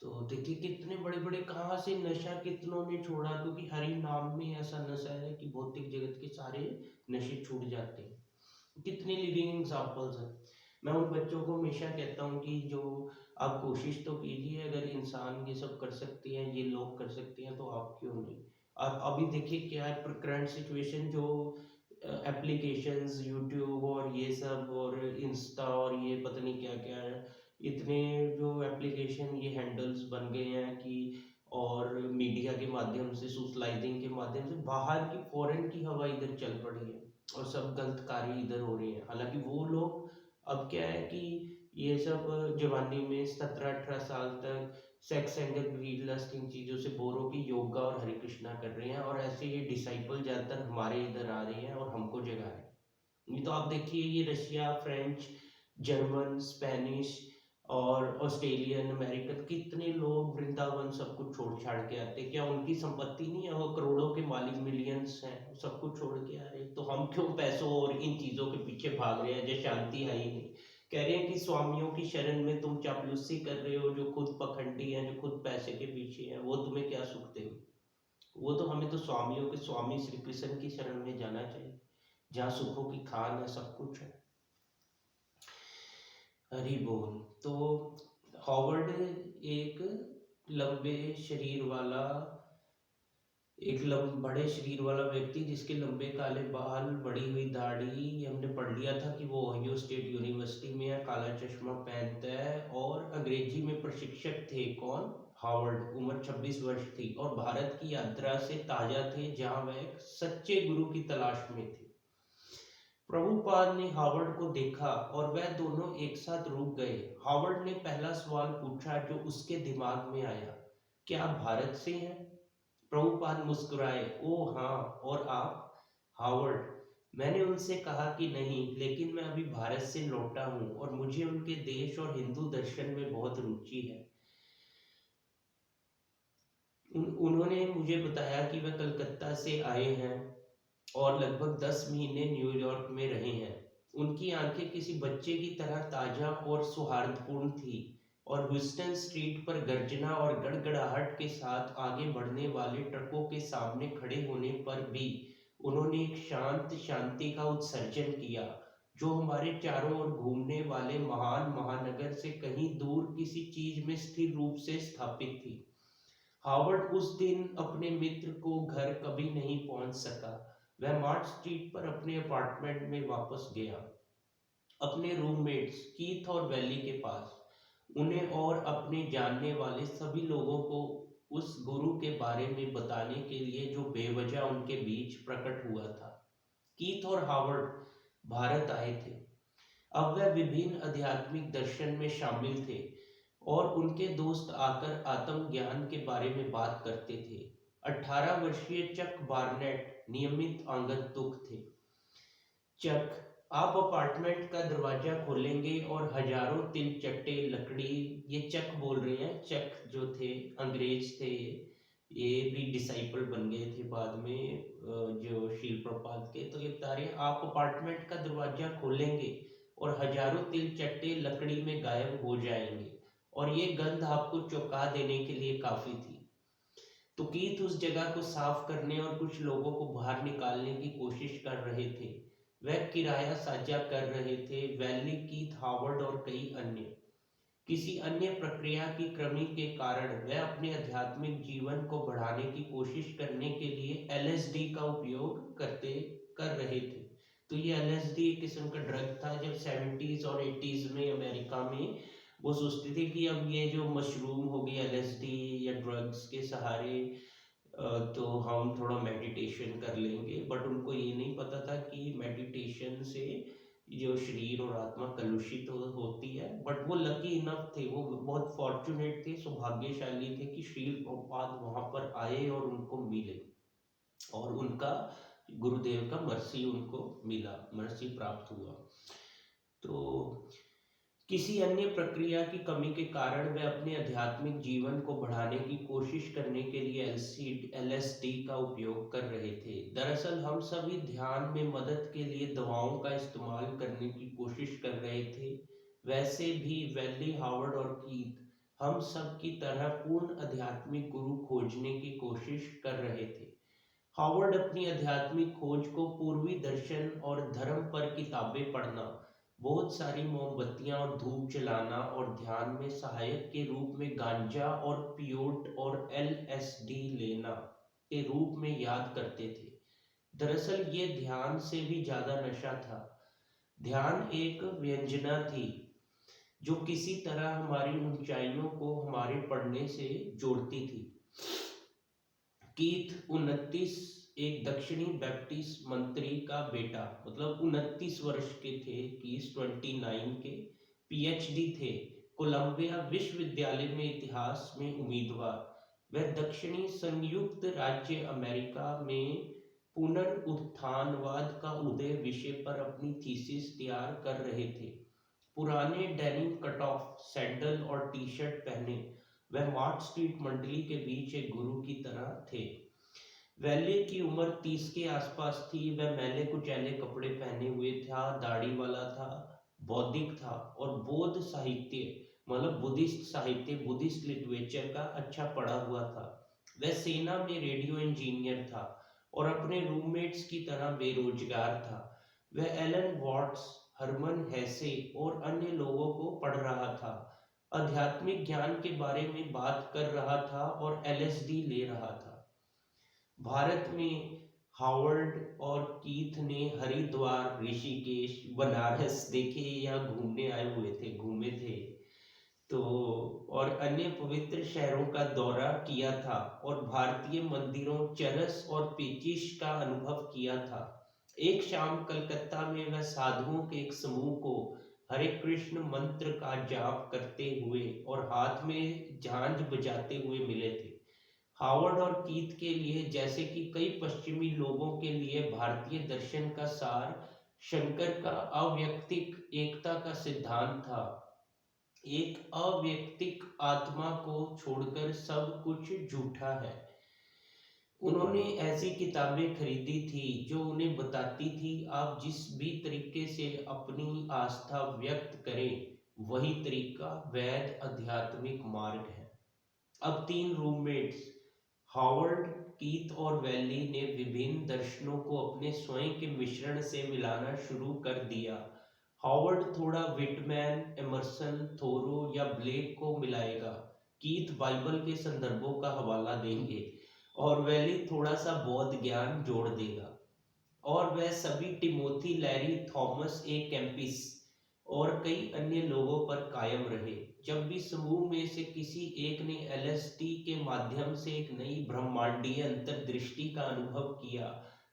तो देखिए कितने बड़े बड़े, कहाँ से नशा कितनों ने छोड़ा, क्योंकि हरि नाम में ऐसा नशा है कि भौतिक जगत के सारे नशे छूट जाते हैं। कितने लिविंग एग्जाम्पल्स हैं। मैं उन बच्चों को हमेशा कहता हूँ कि जो आप कोशिश तो कीजिए, अगर इंसान ये सब कर सकते हैं, ये लोग कर सकते हैं, तो आप क्यों नहीं। आप अभी देखिए क्या है करंट सिचुएशन, जो एप्लीकेशंस यूट्यूब और ये सब और इंस्टा और ये पता नहीं क्या क्या है, इतने जो एप्लीकेशन ये हैंडल्स बन गए हैं कि, और मीडिया के माध्यम से, सोशलाइजिंग के माध्यम से बाहर की फॉरेन की हवा इधर चल पड़ी है और सब गलत कार्य इधर हो रहे हैं। हालांकि वो लोग अब क्या है कि ये सब जवानी में 17-18 साल तक सेक्स एंड ग्रीड लस्ट इन चीज़ों से बोर होकर योगा और हरे कृष्णा कर रहे हैं, और ऐसे ये डिसाइपल ज़्यादातर हमारे इधर आ रहे हैं और हमको जगा रहे हैं। नहीं तो आप देखिए ये रशिया, फ्रेंच, जर्मन, स्पेनिश और ऑस्ट्रेलियन, अमेरिकन, कितने लोग वृंदावन सब कुछ छोड़ छाड़ के आते, क्या उनकी संपत्ति नहीं है? वो करोड़ों के मालिक, मिलियंस हैं, सब कुछ छोड़ के आ रहे। तो हम क्यों पैसों और इन चीजों के पीछे भाग रहे हैं जो शांति है ही नहीं? कह रहे हैं कि स्वामियों की शरण में तुम चापलूसी कर रहे हो, जो खुद पखंडी हैं, जो खुद पैसे के पीछे हैं, वो तुम्हें क्या सुख देंगे? वो तो हमें तो स्वामियों के स्वामी श्री कृष्ण की शरण में जाना चाहिए, जहाँ सुखों की खान है, सब कुछ है। हरी बोल। तो हॉवर्ड एक लंबे शरीर वाला, बड़े शरीर वाला व्यक्ति, जिसके लंबे काले बाल, बड़ी हुई दाढ़ी, हमने पढ़ लिया था कि वो ओहियो स्टेट यूनिवर्सिटी में है, काला चश्मा पहनता है, और अंग्रेजी में प्रशिक्षक थे। कौन? हार्वर्ड। उम्र 26 वर्ष थी और भारत की यात्रा से ताजा थे, जहां वह एक सच्चे गुरु की तलाश में थे। प्रभुपाद ने हार्वर्ड को देखा और वह दोनों एक साथ रुक गए। हार्वर्ड ने पहला सवाल पूछा जो उसके दिमाग में आया, क्या आप भारत से हैं? प्रभुपाद मुस्कुराए, ओह हाँ, और आप? हार्वर्ड, मैंने उनसे कहा कि नहीं, लेकिन मैं अभी भारत से लौटा हूँ और मुझे उनके देश और हिंदू दर्शन में बहुत रुचि है। उन्होंने मुझे बताया कि वह कलकत्ता से आए हैं और लगभग 10 महीने न्यूयॉर्क में रहे हैं। उनकी आंखें किसी बच्चे की तरह ताजा और सौहार्दपूर्ण थी, और ह्यूस्टन स्ट्रीट पर गर्जना और गड़गड़ाहट के साथ आगे बढ़ने वाले ट्रकों के सामने खड़े होने पर भी उन्होंने एक शांत शांति का उत्सर्जन किया, जो हमारे चारों ओर घूमने वाले महान महानगर से कहीं दूर किसी चीज में स्थिर रूप से स्थापित थी। हार्वर्ड उस दिन अपने मित्र को घर कभी नहीं पहुंच सका। वह मार्च स्ट्रीट पर अपने अपार्टमेंट में वापस गया, अपने रूममेट्स कीथ और वैली के पास, उन्हें और अपने जानने वाले सभी लोगों को उस गुरु के बारे में बताने के लिए जो बेवजह उनके बीच प्रकट हुआ था। कीथ और हार्वर्ड भारत आए थे। अब वह विभिन्न आध्यात्मिक दर्शन में शामिल थे और उनके दोस्त आकर आत्मज्ञान के बारे में बात करते थे। 18 वर्षीय चक बार्नेट नियमित आगंतुक थे। चक, आप अपार्टमेंट का दरवाजा खोलेंगे और हजारों तिलचट्टे लकड़ी, ये चक बोल रहे हैं, चक जो थे अंग्रेज थे, ये भी डिसाइपल बन गए थे बाद में जो शील प्रपात के। तो ये बता रहे हैं, आप अपार्टमेंट का दरवाजा खोलेंगे और हजारों तिलचट्टे लकड़ी में गायब हो जाएंगे, और ये गंध आपको चौंका देने के लिए काफी थी। तो कीथ उस जगह को साफ करने और कुछ लोगों को बाहर निकालने की कोशिश कर रहे थे। वह किराया साझा कर रहे थे, वैली, कीथ, हार्वर्ड और कई अन्य। किसी अन्य प्रक्रिया की कमी के कारण वह अपने आध्यात्मिक जीवन को बढ़ाने की कोशिश करने के लिए एलएसडी का उपयोग कर रहे थे। तो ये एलएसडी एक किस्म का ड्रग था। जब 70s और 80s में अमेरिका में वो सोचते थे कि अब ये जो मशरूम होगी एलएसडी या ड्रग्स के सहारे, तो हम थोड़ा मेडिटेशन कर लेंगे, बट उनको ये नहीं पता था कि मेडिटेशन से जो शरीर और आत्मा कलुषित होती है। बट वो लकी इनफ थे, वो बहुत फॉर्चुनेट थे, सौभाग्यशाली थे कि श्री प्रभुपाद वहां पर आए और उनको मिले, और उनका गुरुदेव का मर्सी उनको मिला, मर्सी प्राप्त हुआ। तो किसी अन्य प्रक्रिया की कमी के कारण वे अपने आध्यात्मिक जीवन को बढ़ाने की कोशिश करने के लिए एलएसडी का उपयोग कर रहे थे। दरअसल हम सभी ध्यान में मदद के लिए दवाओं का इस्तेमाल करने की कोशिश कर रहे थे। वैसे भी वैली, हार्वर्ड और कीथ हम सब की तरह पूर्ण आध्यात्मिक गुरु खोजने की कोशिश कर रहे थे। हार्वर्ड अपनी आध्यात्मिक खोज को पूर्वी दर्शन और धर्म पर किताबें पढ़ना, बहुत सारी मोमबत्तियां और धूप जलाना, और ध्यान में सहायक के रूप में गांजा और पियोट और एलएसडी लेना के रूप में याद करते थे। दरअसल ये ध्यान से भी ज्यादा नशा था। ध्यान एक व्यंजना थी जो किसी तरह हमारी ऊंचाइयों को हमारे पढ़ने से जोड़ती थी। कीथ 29 एक दक्षिणी बैप्टिस्ट मंत्री का बेटा, मतलब 29 वर्ष के थे कीथ, 29 के, पीएचडी थे, कोलंबिया विश्वविद्यालय में इतिहास में उम्मीदवार। वह दक्षिणी संयुक्त राज्य अमेरिका में पुनरुत्थानवाद का उदय विषय पर अपनी थीसिस तैयार कर रहे थे। पुराने डेनिम कट ऑफ सैंडल और टी शर्ट पहने वह मार्ट स्ट्रीट मंडली के बीच एक गुरु की तरह थे। वैली की उम्र 30 के आसपास थी। वह मैले कुचैले कपड़े पहने हुए था, दाढ़ी वाला था, बौद्धिक था और बौद्ध साहित्य, मतलब बुद्धिस्ट साहित्य, बुद्धिस्ट लिटरेचर का अच्छा पढ़ा हुआ था। वह सेना में रेडियो इंजीनियर था और अपने रूममेट्स की तरह बेरोजगार था। वह एलन वॉट्स, हरमन हेसे और अन्य लोगों को पढ़ रहा था, आध्यात्मिक ज्ञान के बारे में बात कर रहा था और एलएसडी ले रहा था। भारत में हावर्ड और कीथ ने हरिद्वार, ऋषिकेश, बनारस देखे या घूमने आए हुए थे, घूमे थे तो, और अन्य पवित्र शहरों का दौरा किया था और भारतीय मंदिरों, चरस और पेचिश का अनुभव किया था। एक शाम कलकत्ता में वह साधुओं के एक समूह को हरे कृष्ण मंत्र का जाप करते हुए और हाथ में झांझ बजाते हुए मिले थे। हावर्ड और कीथ के लिए, जैसे कि कई पश्चिमी लोगों के लिए, भारतीय दर्शन का सार शंकर का अव्यक्तिक एकता का सिद्धांत था। एक अव्यक्तिक आत्मा को छोड़कर सब कुछ झूठा है। उन्होंने ऐसी किताबें खरीदी थी जो उन्हें बताती थी आप जिस भी तरीके से अपनी आस्था व्यक्त करें, वही तरीका वैध आध्यात्मिक मार्ग है। अब तीन रूममेट्स, हावर्ड, कीथ और वैली, ने विभिन्न दर्शनों को अपने स्वयं के मिश्रण से मिलाना शुरू कर दिया। हावर्ड थोड़ा विटमैन, एमर्सन, थोरो या ब्लेक को मिलाएगा, कीथ बाइबल के संदर्भों का हवाला देंगे और वैली थोड़ा सा बौद्ध ज्ञान जोड़ देगा। और वह सभी टिमोथी, लैरी, थॉमस ए कैंपिस और कई अन्य लोगों पर कायम रहे। जब भी समूह में से किसी एक ने एलएसडी के माध्यम से एक नई ब्रह्मांडीय अंतर्दृष्टि का अनुभव किया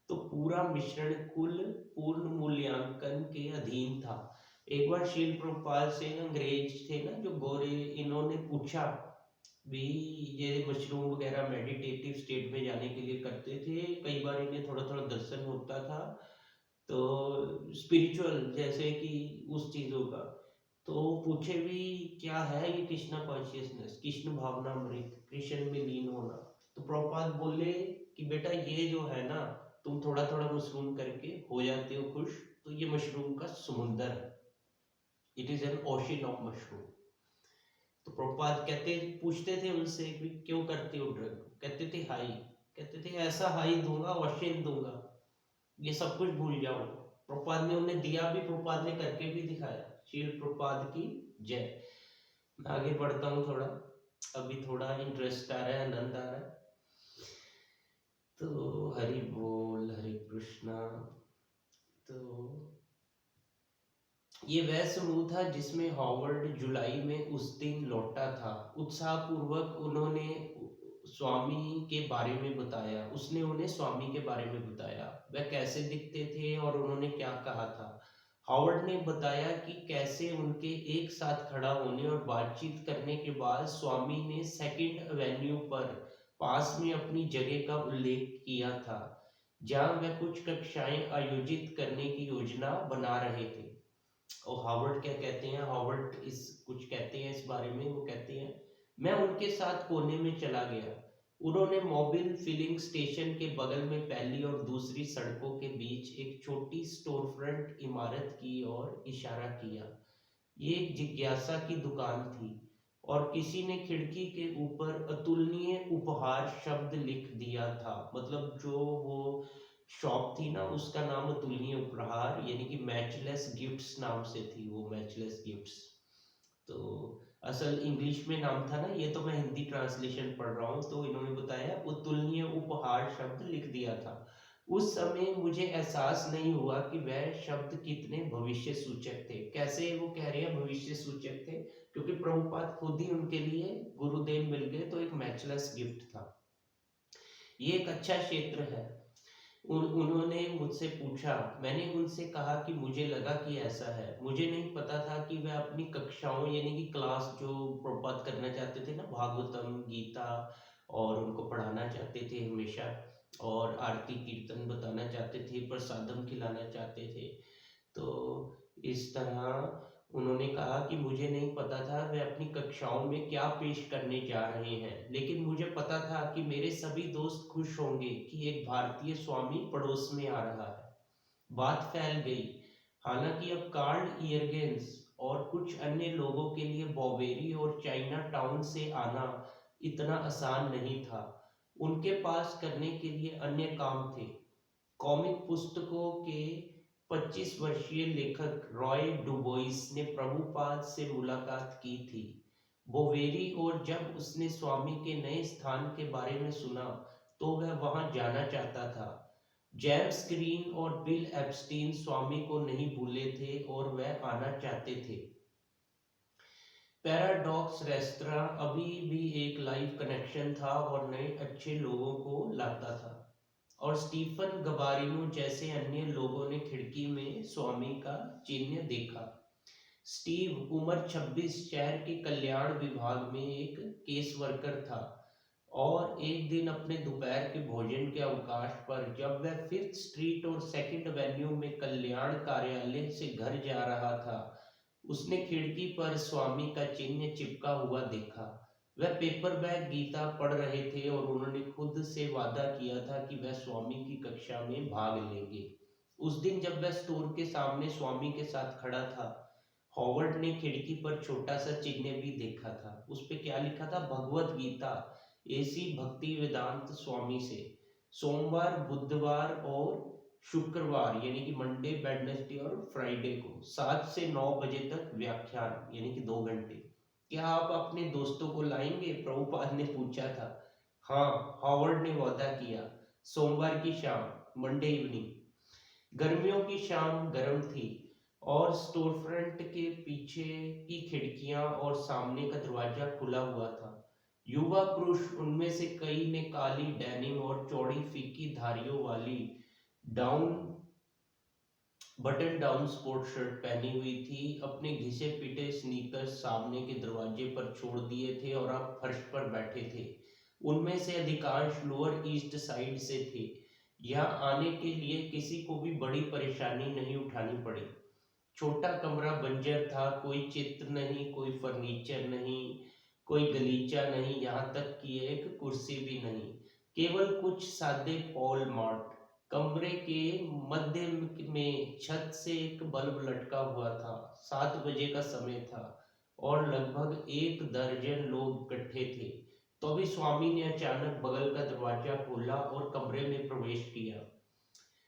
तो पूरा मिश्रण कुल पूर्ण मूल्यांकन के अधीन था। एक बार शील प्रभुपाद से अंग्रेज थे ना जो गोरे, इन्होंने पूछा भी, ये मशरूम वगैरह मेडिटेटिव स्टेट में जाने के लिए करते थे, कई बार इन्हें थोड़ा थोड़ा दर्शन होता था, तो स्पिरिचुअल जैसे कि उस चीज़ों का, तो पूछे भी क्या है ये कृष्णा कॉन्शियसनेस, कृष्ण भावना अमृत, कृष्ण में लीन होना। तो प्रभुपाद बोले कि बेटा ये जो है ना, तुम थोड़ा थोड़ा मशरूम करके हो जाते हो खुश, तो ये मशरूम का समुंदर है, it is an ocean of mushroom. तो प्रभुपाद कहते, पूछते थे उनसे कि क्यों करते हो ड्रग, कहते थे हाई, कहते थे ऐसा हाई दूंगा, ओशन दूंगा, ये सब कुछ भूल जाओ। प्रभुपाद ने उन्हें दिया भी, प्रभुपाद ने करके भी दिखाया। श्रील प्रभुपाद की जय। मैं आगे बढ़ता हूँ थोड़ा, अभी थोड़ा इंटरेस्ट आ रहा है, आनंद आ रहा है, तो हरि बोल, हरे कृष्णा। तो ये वह समूह था जिसमें हॉवर्ड जुलाई में उस दिन लौटा था। उत्साहपूर्वक उन्होंने स्वामी के बारे में बताया, उसने उन्हें स्वामी के बारे में बताया, वह कैसे दिखते थे और उन्होंने क्या कहा था। हॉवर्ड ने बताया कि कैसे उनके एक साथ खड़ा होने और बातचीत करने के बाद स्वामी ने सेकंड एवेन्यू पर पास में अपनी जगह का उल्लेख किया था, जहां वह कुछ कक्षाएं आयोजित करने की योजना बना रहे थे। और हार्वर्ड क्या कहते हैं, हार्वर्ड इस कुछ कहते हैं इस बारे में, वो कहते हैं मैं उनके साथ कोने में चला गया। उन्होंने मोबिल फिलिंग स्टेशन के बगल में पहली और दूसरी सड़कों के बीच एक छोटी स्टोरफ्रंट इमारत की ओर इशारा किया। ये एक जिज्ञासा की दुकान थी और किसी ने खिड़की के ऊपर अतुलनीय उपहार शब्द लिख दिया था। मतलब जो वो शॉप थी ना, उसका नाम अतुलनीय उपहार, यानी कि मैचलेस गिफ्ट्स नाम से थी वो, मैचलेस गिफ्ट्स। तो असल इंग्लिश में नाम था ना, ये तो मैं हिंदी ट्रांसलेशन पढ़ रहा हूँ, तो इन्होंने बताया अतुलनीय उपहार शब्द लिख दिया था। उस समय मुझे एहसास नहीं हुआ कि वह शब्द कितने भविष्य सूचक थे। कैसे वो कह रहे हैं भविष्य सूचक थे? क्योंकि प्रभुपाद खुद ही उनके लिए गुरुदेव मिल गए, तो एक मैचलेस गिफ्ट था। ये एक अच्छा क्षेत्र है। उन्होंने मुझसे पूछा, मैंने उनसे कहा कि मुझे लगा कि ऐसा है। मुझे नहीं पता था कि वह अपनी कक्षाओं यानी कि क्लास जो प्रपात करना चाहते थे ना, भागवतम गीता, और उनको पढ़ाना चाहते थे हमेशा, और आरती कीर्तन बताना चाहते थे, प्रसादम खिलाना चाहते थे। तो इस तरह उन्होंने कहा कि मुझे नहीं पता था वे अपनी कक्षाओं में क्या पेश करने जा रहे हैं, लेकिन मुझे पता था कि मेरे सभी दोस्त खुश होंगे कि एक भारतीय स्वामी पड़ोस में आ रहा है। बात फैल गई। हालांकि अब कार्ल इयरगेंस और कुछ अन्य लोगों के लिए बॉवेरी और चाइना टाउन से आना इतना आसान नहीं था। उनके पास करने के लिए अन्य काम थे। कॉमिक पुस्तकों के 25 वर्षीय लेखक रॉय डुबोइस ने प्रभुपाद से मुलाकात की थी बोवेरी, और जब उसने स्वामी के नए स्थान के बारे में सुना तो वह वहां जाना चाहता था। जेम्स ग्रीन और बिल एप्स्टीन स्वामी को नहीं भूले थे और वह आना चाहते थे। पैराडॉक्स रेस्तरां अभी भी एक लाइव कनेक्शन था और नए अच्छे लोगों को लाता था, और स्टीफन गबारिनो जैसे अन्य लोगों ने खिड़की में स्वामी का चिन्ह देखा। स्टीव उम्र 26 शहर के कल्याण विभाग में एक केस वर्कर था, और एक दिन अपने दोपहर के भोजन के अवकाश पर जब वह 5th स्ट्रीट और 2nd एवेन्यू में कल्याण कार्यालय से घर जा रहा था, उसने खिड़की पर स्वामी का चिन्ह चिपका हुआ देखा। वह पेपर बैग गीता पढ़ रहे थे और उन्होंने खुद से वादा किया था कि वह स्वामी की कक्षा में भाग लेंगे। उस दिन जब वह स्टोर के सामने स्वामी के साथ खड़ा था, हॉवर्ड ने खिड़की पर छोटा सा चिन्ह भी देखा था। उस पे क्या लिखा था? भगवत गीता एसी भक्ति वेदांत स्वामी से, सोमवार बुधवार और शुक्रवार यानी कि मंडे वेडनेसडे और फ्राइडे को 7 से 9 बजे तक व्याख्यान यानी कि 2 घंटे। क्या आप अपने दोस्तों को लाएंगे? प्रभुपाद ने पूछा था। हाँ, हॉवर्ड ने वादा किया। सोमवार की शाम, मंडे इवनिंग। गर्मियों की शाम गर्म थी और स्टोर फ्रंट के पीछे की खिड़कियां और सामने का दरवाजा खुला हुआ था। युवा पुरुष, उनमें से कई ने काली डेनिम और चौड़ी फीकी धारियों वाली down button down sport shirt पहनी हुई थी, अपने घिसे पीटे स्नीकर्स सामने के दरवाजे पर छोड़ दिए थे और अब फर्श पर बैठे थे। उनमें से अधिकांश लोअर ईस्ट साइड से थे। यहाँ आने के लिए किसी को भी बड़ी परेशानी नहीं उठानी पड़ी। छोटा कमरा बंजर था, कोई चित्र नहीं, कोई फर्नीचर नहीं, कोई गलीचा नहीं, यहाँ तक कि एक कुर्सी भी नहीं, केवल कुछ सादे पॉल मार्ट। कमरे के मध्य में छत से एक बल्ब लटका हुआ था। 7 बजे का समय था और लगभग 1 दर्जन लोग इकट्ठे थे। तो अभी स्वामी ने अचानक बगल का दरवाजा खोला और कमरे में प्रवेश किया।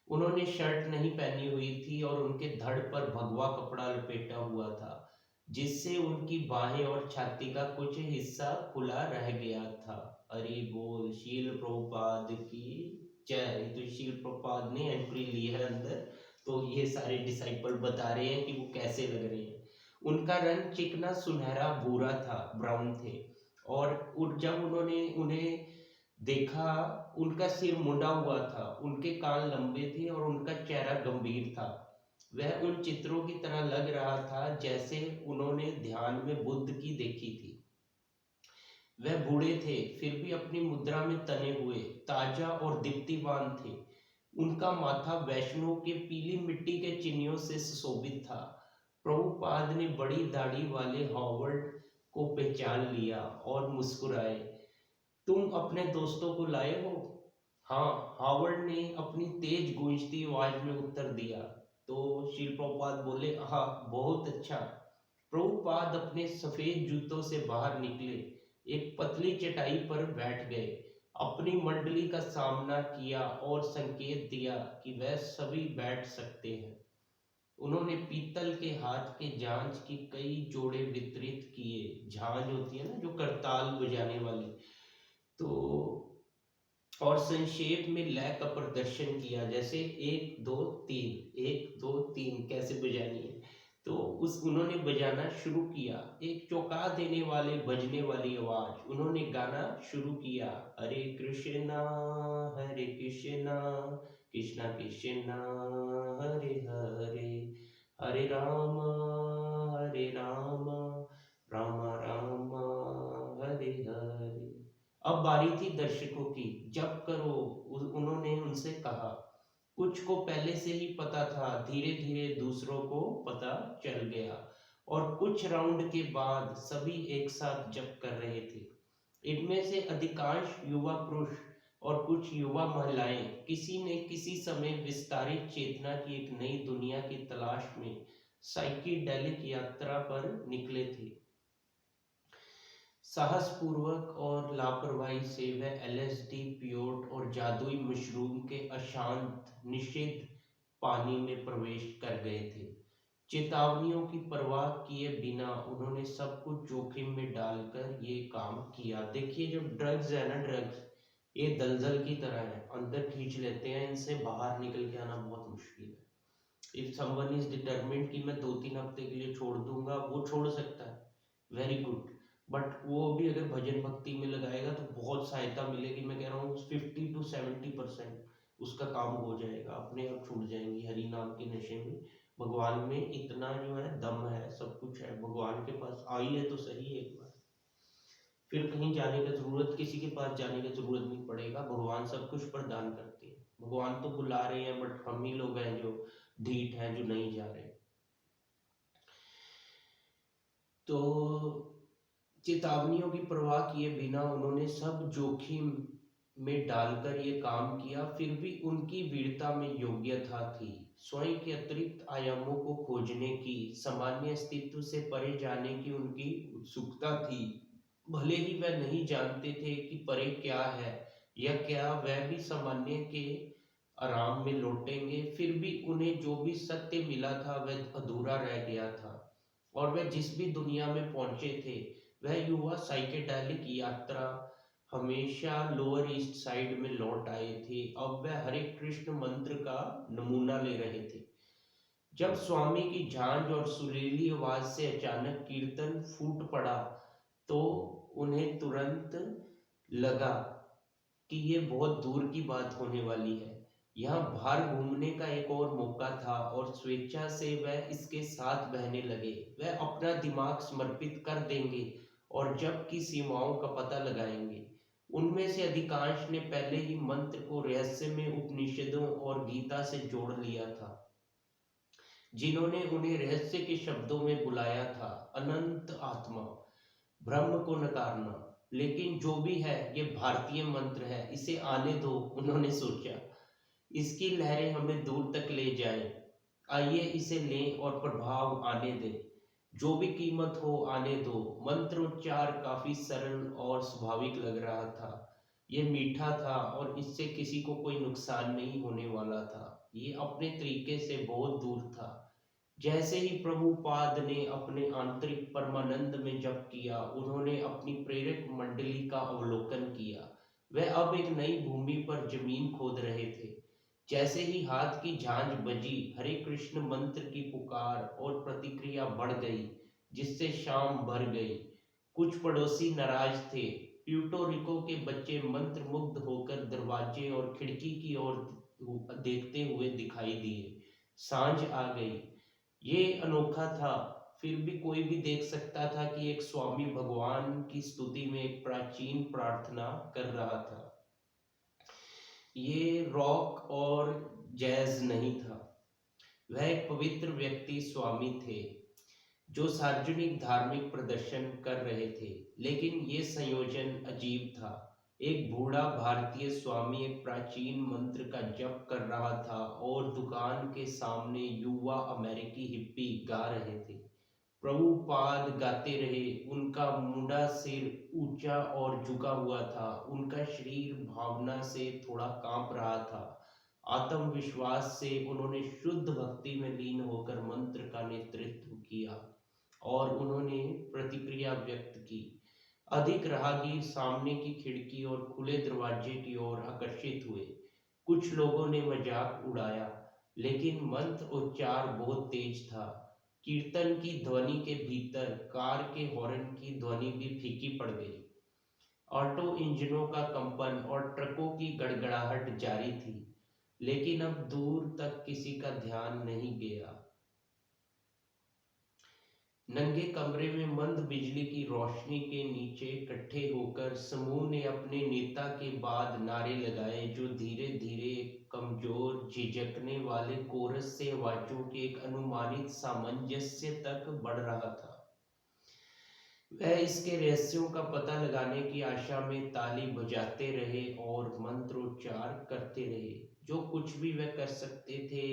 उन्होंने शर्ट नहीं पहनी हुई थी और उनके धड़ पर भगवा कपड़ा लपेटा हुआ था, जिससे उनकी बाहें और छाती का कुछ हिस्सा खुला रह गया था। अरे बोल शील प्रभुपाद की जय। तो शील प्रभुपाद ने एंट्री ली है अंदर, तो ये सारे डिसाइपल बता रहे हैं कि वो कैसे लग रहे हैं। उनका रंग चिकना सुनहरा भूरा था, ब्राउन थे, और जब उन्होंने उन्हें देखा, उनका सिर मुंडा हुआ था, उनके कान लंबे थे और उनका चेहरा गंभीर था। वह उन चित्रों की तरह लग रहा था जैसे उन्होंने ध्यान में बुद्ध की देखी थी। वह बूढ़े थे फिर भी अपनी मुद्रा में तने हुए, ताजा और दीप्तिमान थे। उनका माथा वैष्णव के पीली मिट्टी के चिन्हों से सुशोभित था। प्रभुपाद ने बड़ी दाढ़ी वाले हॉवर्ड को पहचान लिया और मुस्कुराए। तुम अपने दोस्तों को लाए हो? हाँ, हावर्ड ने अपनी तेज गूंजती आवाज में उत्तर दिया। तो श्री प्रभुपाद बोले, हाँ बहुत अच्छा। प्रभुपाद अपने सफेद जूतों से बाहर निकले, एक पतली चटाई पर बैठ गए, अपनी मंडली का सामना किया और संकेत दिया कि वह सभी बैठ सकते हैं। उन्होंने पीतल के हाथ के झांझ की कई जोड़े वितरित किए। झांझ होती है ना, जो करताल बजाने वाली। तो और और संक्षेप में लय का प्रदर्शन किया, जैसे 1 2 3 1 2 3 कैसे बजानी है। तो उस उन्होंने बजाना शुरू किया, एक चौंका देने वाले बजने वाली आवाज, उन्होंने गाना शुरू किया, हरे कृष्णा कृष्णा कृष्णा हरे हरे, हरे राम राम राम हरे हरे। अब बारी थी दर्शकों की, जप करो, उन्होंने उनसे कहा। कुछ को पहले से ही पता था, धीरे धीरे दूसरों को पता चल गया, और कुछ राउंड के बाद सभी एक साथ जप कर रहे थे। इनमें से अधिकांश युवा पुरुष और कुछ युवा महिलाएं किसी ने किसी समय विस्तारित चेतना की एक नई दुनिया की तलाश में साइकीडेलिक यात्रा पर निकले थे। साहसपूर्वक और लापरवाही से वह एलएसडी, पियोट और जादुई मशरूम के अशांत निषिद्ध पानी में प्रवेश कर गए थे। चेतावनियों की परवाह किए बिना उन्होंने सब कुछ जोखिम में डालकर ये काम किया। देखिए, जो ड्रग्स है ना, ड्रग्स ये दलदल की तरह है, अंदर खींच लेते हैं, इनसे बाहर निकल के आना बहुत मुश्किल है। इफ समवन इज डिटरमिन्ड कि मैं 2-3 हफ्ते के लिए छोड़ दूंगा, वो छोड़ सकता है, वेरी गुड, बट वो भी अगर भजन भक्ति में लगाएगा तो बहुत सहायता मिलेगी। मैं कह रहा हूँ 50 to 70% उसका काम हो जाएगा, अपने आप छूट जाएंगी हरि नाम के नशे में। भगवान में इतना जो है दम है, सब कुछ है, भगवान के पास आई है तो सही एक बार, फिर कहीं जाने की जरूरत, किसी के पास जाने की जरूरत नहीं पड़ेगा, भगवान सब कुछ प्रदान करते हैं। भगवान तो बुला रहे हैं, बट हम ही लोग हैं जो ढीठ हैं, जो नहीं जा रहे। तो चेतावनियों की परवाह किए बिना उन्होंने सब जोखिम में डालकर ये काम किया, फिर भी उनकी वीरता में योग्यता थी। स्वयं के अतिरिक्त आयामों को खोजने की, सामान्य अस्तित्व से परे जाने की उनकी उत्सुकता थी। भले ही वह नहीं जानते थे कि परे क्या है, या क्या वह भी सामान्य के आराम में लौटेंगे, फिर भी उन्हें जो भी सत्य मिला था वह अधूरा रह गया था। और वह जिस भी दुनिया में पहुंचे थे, वह युवा साइकेडेलिक यात्रा हमेशा लोअर ईस्ट साइड में लौट आए थे। अब वह हरे कृष्ण मंत्र का नमूना ले रहे थे। जब स्वामी की झांझ और सुरीली आवाज से अचानक कीर्तन फूट पड़ा, तो उन्हें तुरंत लगा कि ये बहुत दूर की बात होने वाली है। यहाँ बाहर घूमने का एक और मौका था, और स्वेच्छा से वह इसके साथ बहने लगे। वह अपना दिमाग समर्पित कर देंगे और जब की सीमाओं का पता लगाएंगे। उनमें से अधिकांश ने पहले ही मंत्र को रहस्य में उपनिषदों और गीता से जोड़ लिया था, जिन्होंने उन्हें रहस्य के शब्दों में बुलाया था, अनंत आत्मा, ब्रह्म को नकारना। लेकिन जो भी है, ये भारतीय मंत्र है, इसे आने दो, उन्होंने सोचा। इसकी लहरें हमें दूर तक ले जाएं। आइए इसे लें और प्रभाव आने दें। जो भी कीमत हो आने दो। मंत्रोच्चार काफी सरल और स्वाभाविक लग रहा था। ये मीठा था और इससे किसी को कोई नुकसान नहीं होने वाला था। ये अपने तरीके से बहुत दूर था। जैसे ही प्रभुपाद ने अपने आंतरिक परमानंद में जप किया, उन्होंने अपनी प्रेरक मंडली का अवलोकन किया। वह अब एक नई भूमि पर जमीन खोद रहे थे। जैसे ही हाथ की झांझ बजी, हरे कृष्ण मंत्र की पुकार और प्रतिक्रिया बढ़ गई, जिससे शाम भर गई। कुछ पड़ोसी नाराज थे। प्यूटोरिको के बच्चे मंत्र मुग्ध होकर दरवाजे और खिड़की की ओर देखते हुए दिखाई दिए। सांझ आ गई। ये अनोखा था। फिर भी कोई भी देख सकता था कि एक स्वामी भगवान की स्तुति में एक प्राचीन प्रार्थना कर रहा था। ये रॉक और जैज नहीं था। वह एक पवित्र व्यक्ति स्वामी थे, जो सार्वजनिक धार्मिक प्रदर्शन कर रहे थे। लेकिन ये संयोजन अजीब था। एक बूढ़ा भारतीय स्वामी एक प्राचीन मंत्र का जप कर रहा था, और दुकान के सामने युवा अमेरिकी हिप्पी गा रहे थे। प्रभुपाद गाते रहे। उनका मुंडा सिर ऊंचा और झुका हुआ था। उनका शरीर भावना से थोड़ा कांप रहा था। आत्मविश्वास से उन्होंने शुद्ध भक्ति में लीन होकर मंत्र का नेतृत्व किया, और उन्होंने प्रतिक्रिया व्यक्त की। अधिक राहगीर सामने की खिड़की और खुले दरवाजे की ओर आकर्षित हुए। कुछ लोगों ने मजाक उड़ाया, लेकिन मंत्रोच्चार बहुत तेज था। कीर्तन की ध्वनि के भीतर कार के हॉर्न की ध्वनि भी फीकी पड़ गई। ऑटो इंजनों का कंपन और ट्रकों की गड़गड़ाहट जारी थी, लेकिन अब दूर तक किसी का ध्यान नहीं गया। नंगे कमरे में मंद बिजली की रोशनी के नीचे इकट्ठे होकर समूह ने अपने नेता के बाद नारे लगाए, जो धीरे धीरे कमजोर झिझकने वाले कोरस से आवाजों के एक अनुमानित सामंजस्य तक बढ़ रहा था। वह इसके रहस्यों का पता लगाने की आशा में ताली बजाते रहे और मंत्रोच्चार करते रहे। जो कुछ भी वह कर सकते थे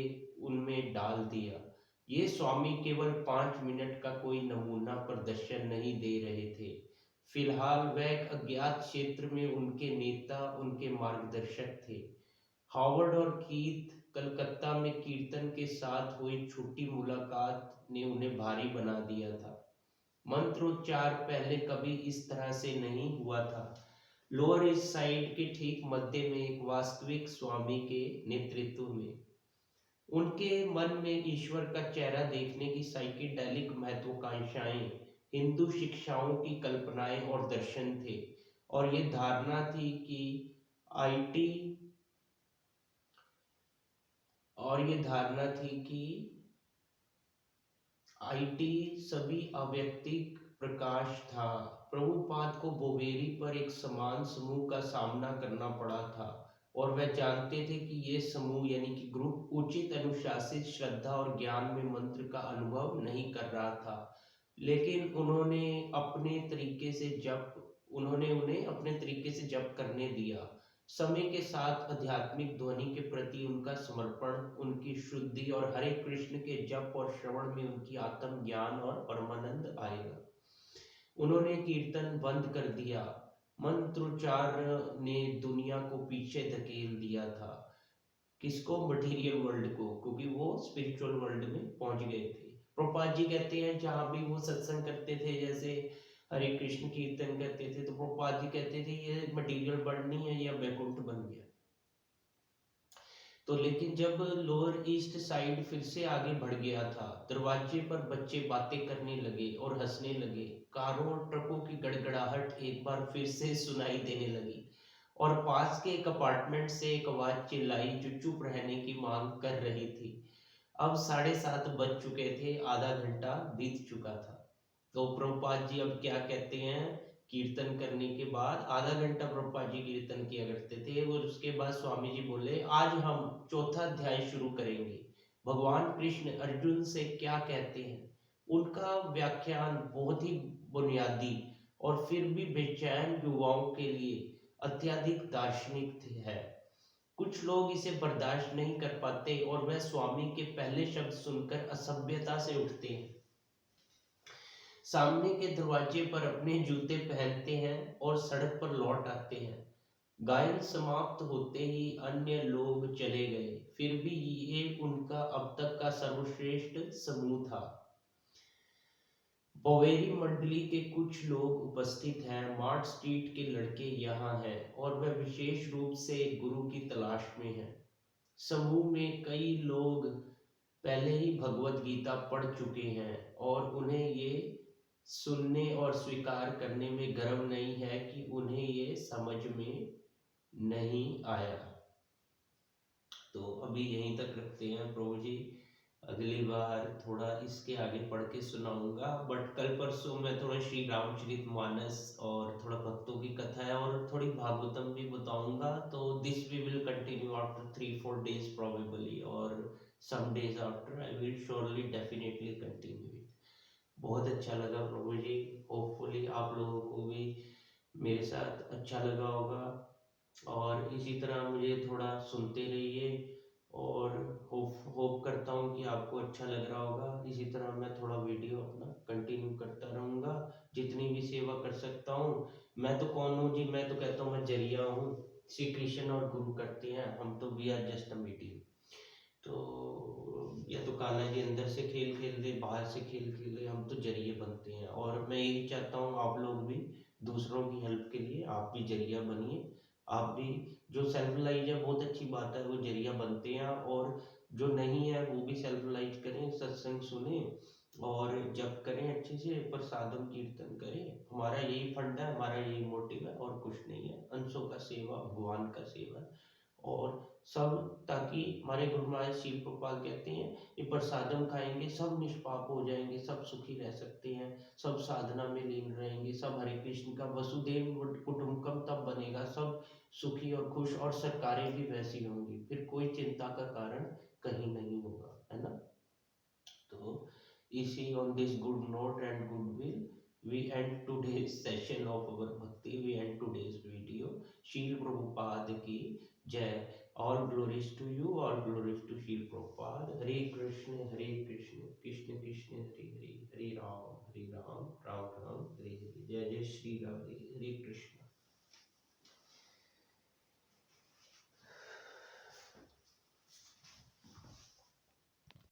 उनमें डाल दिया। ये स्वामी केवल 5 मिनट का कोई नमूना प्रदर्शन नहीं दे रहे थे। फिलहाल वह एक अज्ञात क्षेत्र में उनके नेता, उनके मार्गदर्शक थे। हॉवर्ड और कीथ कलकत्ता में कीर्तन के साथ हुई छोटी मुलाकात ने उन्हें भारी बना दिया था। मंत्रोच्चार पहले कभी इस तरह से नहीं हुआ था। लोअर ईस्ट साइड के ठीक मध्य में एक वास्तविक स्वामी के नेतृत्व में उनके मन में ईश्वर का चेहरा देखने की साइकेडेलिक महत्वाकांक्षाएं, हिंदू शिक्षाओं की कल्पनाएं और दर्शन थे। और ये धारणा थी कि आईटी और ये धारणा थी कि आईटी सभी अव्यक्तिक प्रकाश था। प्रभुपाद को बोवेरी पर एक समान समूह का सामना करना पड़ा था, और वह जानते थे कि ये समूह यानी कि ग्रुप उचित अनुशासित श्रद्धा और ज्ञान में मंत्र का अनुभव नहीं कर रहा था। लेकिन उन्होंने उन्हें अपने तरीके से जप करने दिया। समय के साथ आध्यात्मिक ध्वनि के प्रति उनका समर्पण, उनकी शुद्धि और हरे कृष्ण के जप और श्रवण में उनकी आत्म ज्ञान और परमानंद आएगा। उन्होंने कीर्तन बंद कर दिया। मंत्रोच्चार ने दुनिया को पीछे धकेल दिया था। किसको? मटेरियल वर्ल्ड को, क्योंकि वो स्पिरिचुअल वर्ल्ड में पहुंच गए थे। प्रभुपाद जी कहते हैं जहां भी वो सत्संग करते थे, जैसे हरे कृष्ण कीर्तन करते थे, तो प्रभुपाद जी कहते थे ये मटेरियल वर्ल्ड नहीं है, यह वैकुंठ बन गया। तो लेकिन जब लोअर ईस्ट साइड फिर से आगे बढ़ गया था, दरवाजे पर बच्चे बातें करने लगे और हंसने लगे। कारों और ट्रकों की गड़गड़ाहट एक बार फिर से सुनाई देने लगी, और पास के एक अपार्टमेंट से एक आवाज चिल्लाई जो चुप रहने की मांग कर रही थी। अब 7:30 बज चुके थे, आधा घंटा बीत चुका था। तो प्रभुपाद जी अब क्या कहते हैं? कीर्तन करने के बाद आधा घंटा प्रभुपाद जी कीर्तन किया करते थे, और उसके बाद स्वामी जी बोले आज हम चौथा अध्याय शुरू करेंगे। भगवान कृष्ण अर्जुन से क्या कहते हैं? उनका व्याख्यान बहुत ही बुनियादी और फिर भी बेचैन युवाओं के लिए अत्यधिक दार्शनिक है। कुछ लोग इसे बर्दाश्त नहीं कर पाते और वह स्वामी के पहले शब्द सुनकर असभ्यता से उठते हैं, सामने के दरवाजे पर अपने जूते पहनते हैं और सड़क पर लौट आते हैं। गायन समाप्त होते ही अन्य लोग चले गए, फिर भी ये उनका अब तक का सर्वश्रेष्ठ समूह था। बोवेरी मंडली के कुछ लोग उपस्थित हैं, मार्ट स्ट्रीट के लड़के यहाँ हैं, और वह विशेष रूप से एक गुरु की तलाश में है। समूह में कई लोग पहले ही भगवत गीता पढ़ चुके हैं और उन्हें ये सुनने और स्वीकार करने में गर्व नहीं है कि उन्हें ये समझ में नहीं आया। तो अभी यहीं तक रखते हैं प्रभु जी, अगली बार थोड़ा इसके आगे पढ़ के सुनाऊंगा। बट कल परसों मैं थोड़ा श्री रामचरितमानस और थोड़ा भक्तों की कथा है और थोड़ी भागवतम भी बताऊंगा। तो this we will continue after 3-4 days probably, और some days after I will surely definitely continue it। बहुत अच्छा लगा प्रभु जी, होपफुली आप लोगों को भी मेरे साथ अच्छा लगा होगा, और इसी तरह मुझे थोड़ा सुनते रहिए, और होप करता हूँ कि आपको अच्छा लग रहा होगा। इसी तरह मैं थोड़ा वीडियो अपना कंटिन्यू करता रहूँगा, जितनी भी सेवा कर सकता हूँ। मैं तो कौन हूँ जी? मैं तो कहता हूँ मैं जरिया हूँ। श्री कृष्ण और गुरु करते हैं, हम तो we are just a medium. तो या तो कान्हा जी अंदर से खेल खेल दे, बाहर से खेल खेल दे, हम तो जरिए बनते हैं। और मैं यही चाहता हूँ आप लोग भी दूसरों की हेल्प के लिए आप भी जरिया बनिए। आप भी, जो सेल्फ रिलाइज है बहुत अच्छी बात है, वो जरिया बनते हैं, और जो नहीं है वो भी सेल्फ रिलाइज करें, सत्संग सुने और जप करें, अच्छे से प्रसादम कीर्तन करें। हमारा यही फंडा है, हमारा यही मोटिव है, और कुछ नहीं है। अंशों का सेवा, भगवान का सेवा, और सब, ताकि हमारे गुरु महाराज शिव गोपाल कहते हैं ये प्रसादम खाएंगे सब निष्पाप हो जाएंगे, सब सुखी रह सकते हैं, सब साधना में लीन रहेंगे, सब हरे कृष्ण का वसुदेव कुटुंबकम तब बनेगा, सब सुखी और खुश, और सरकारें भी वैसी होंगी, फिर कोई चिंता का कारण कहीं नहीं होगा, है ना। तो इसी on this good note and goodwill, we end today's session of our bhakti, we end today's video. Shil Prabhupada ki jai. All glories to you, all glories to Shil Prabhupada. Hare Krishna, Krishna Krishna, Hare Hare, Hare Ram, Ram Ram, Hare Hare. Jai Jai Shri Ram, Hare Krishna.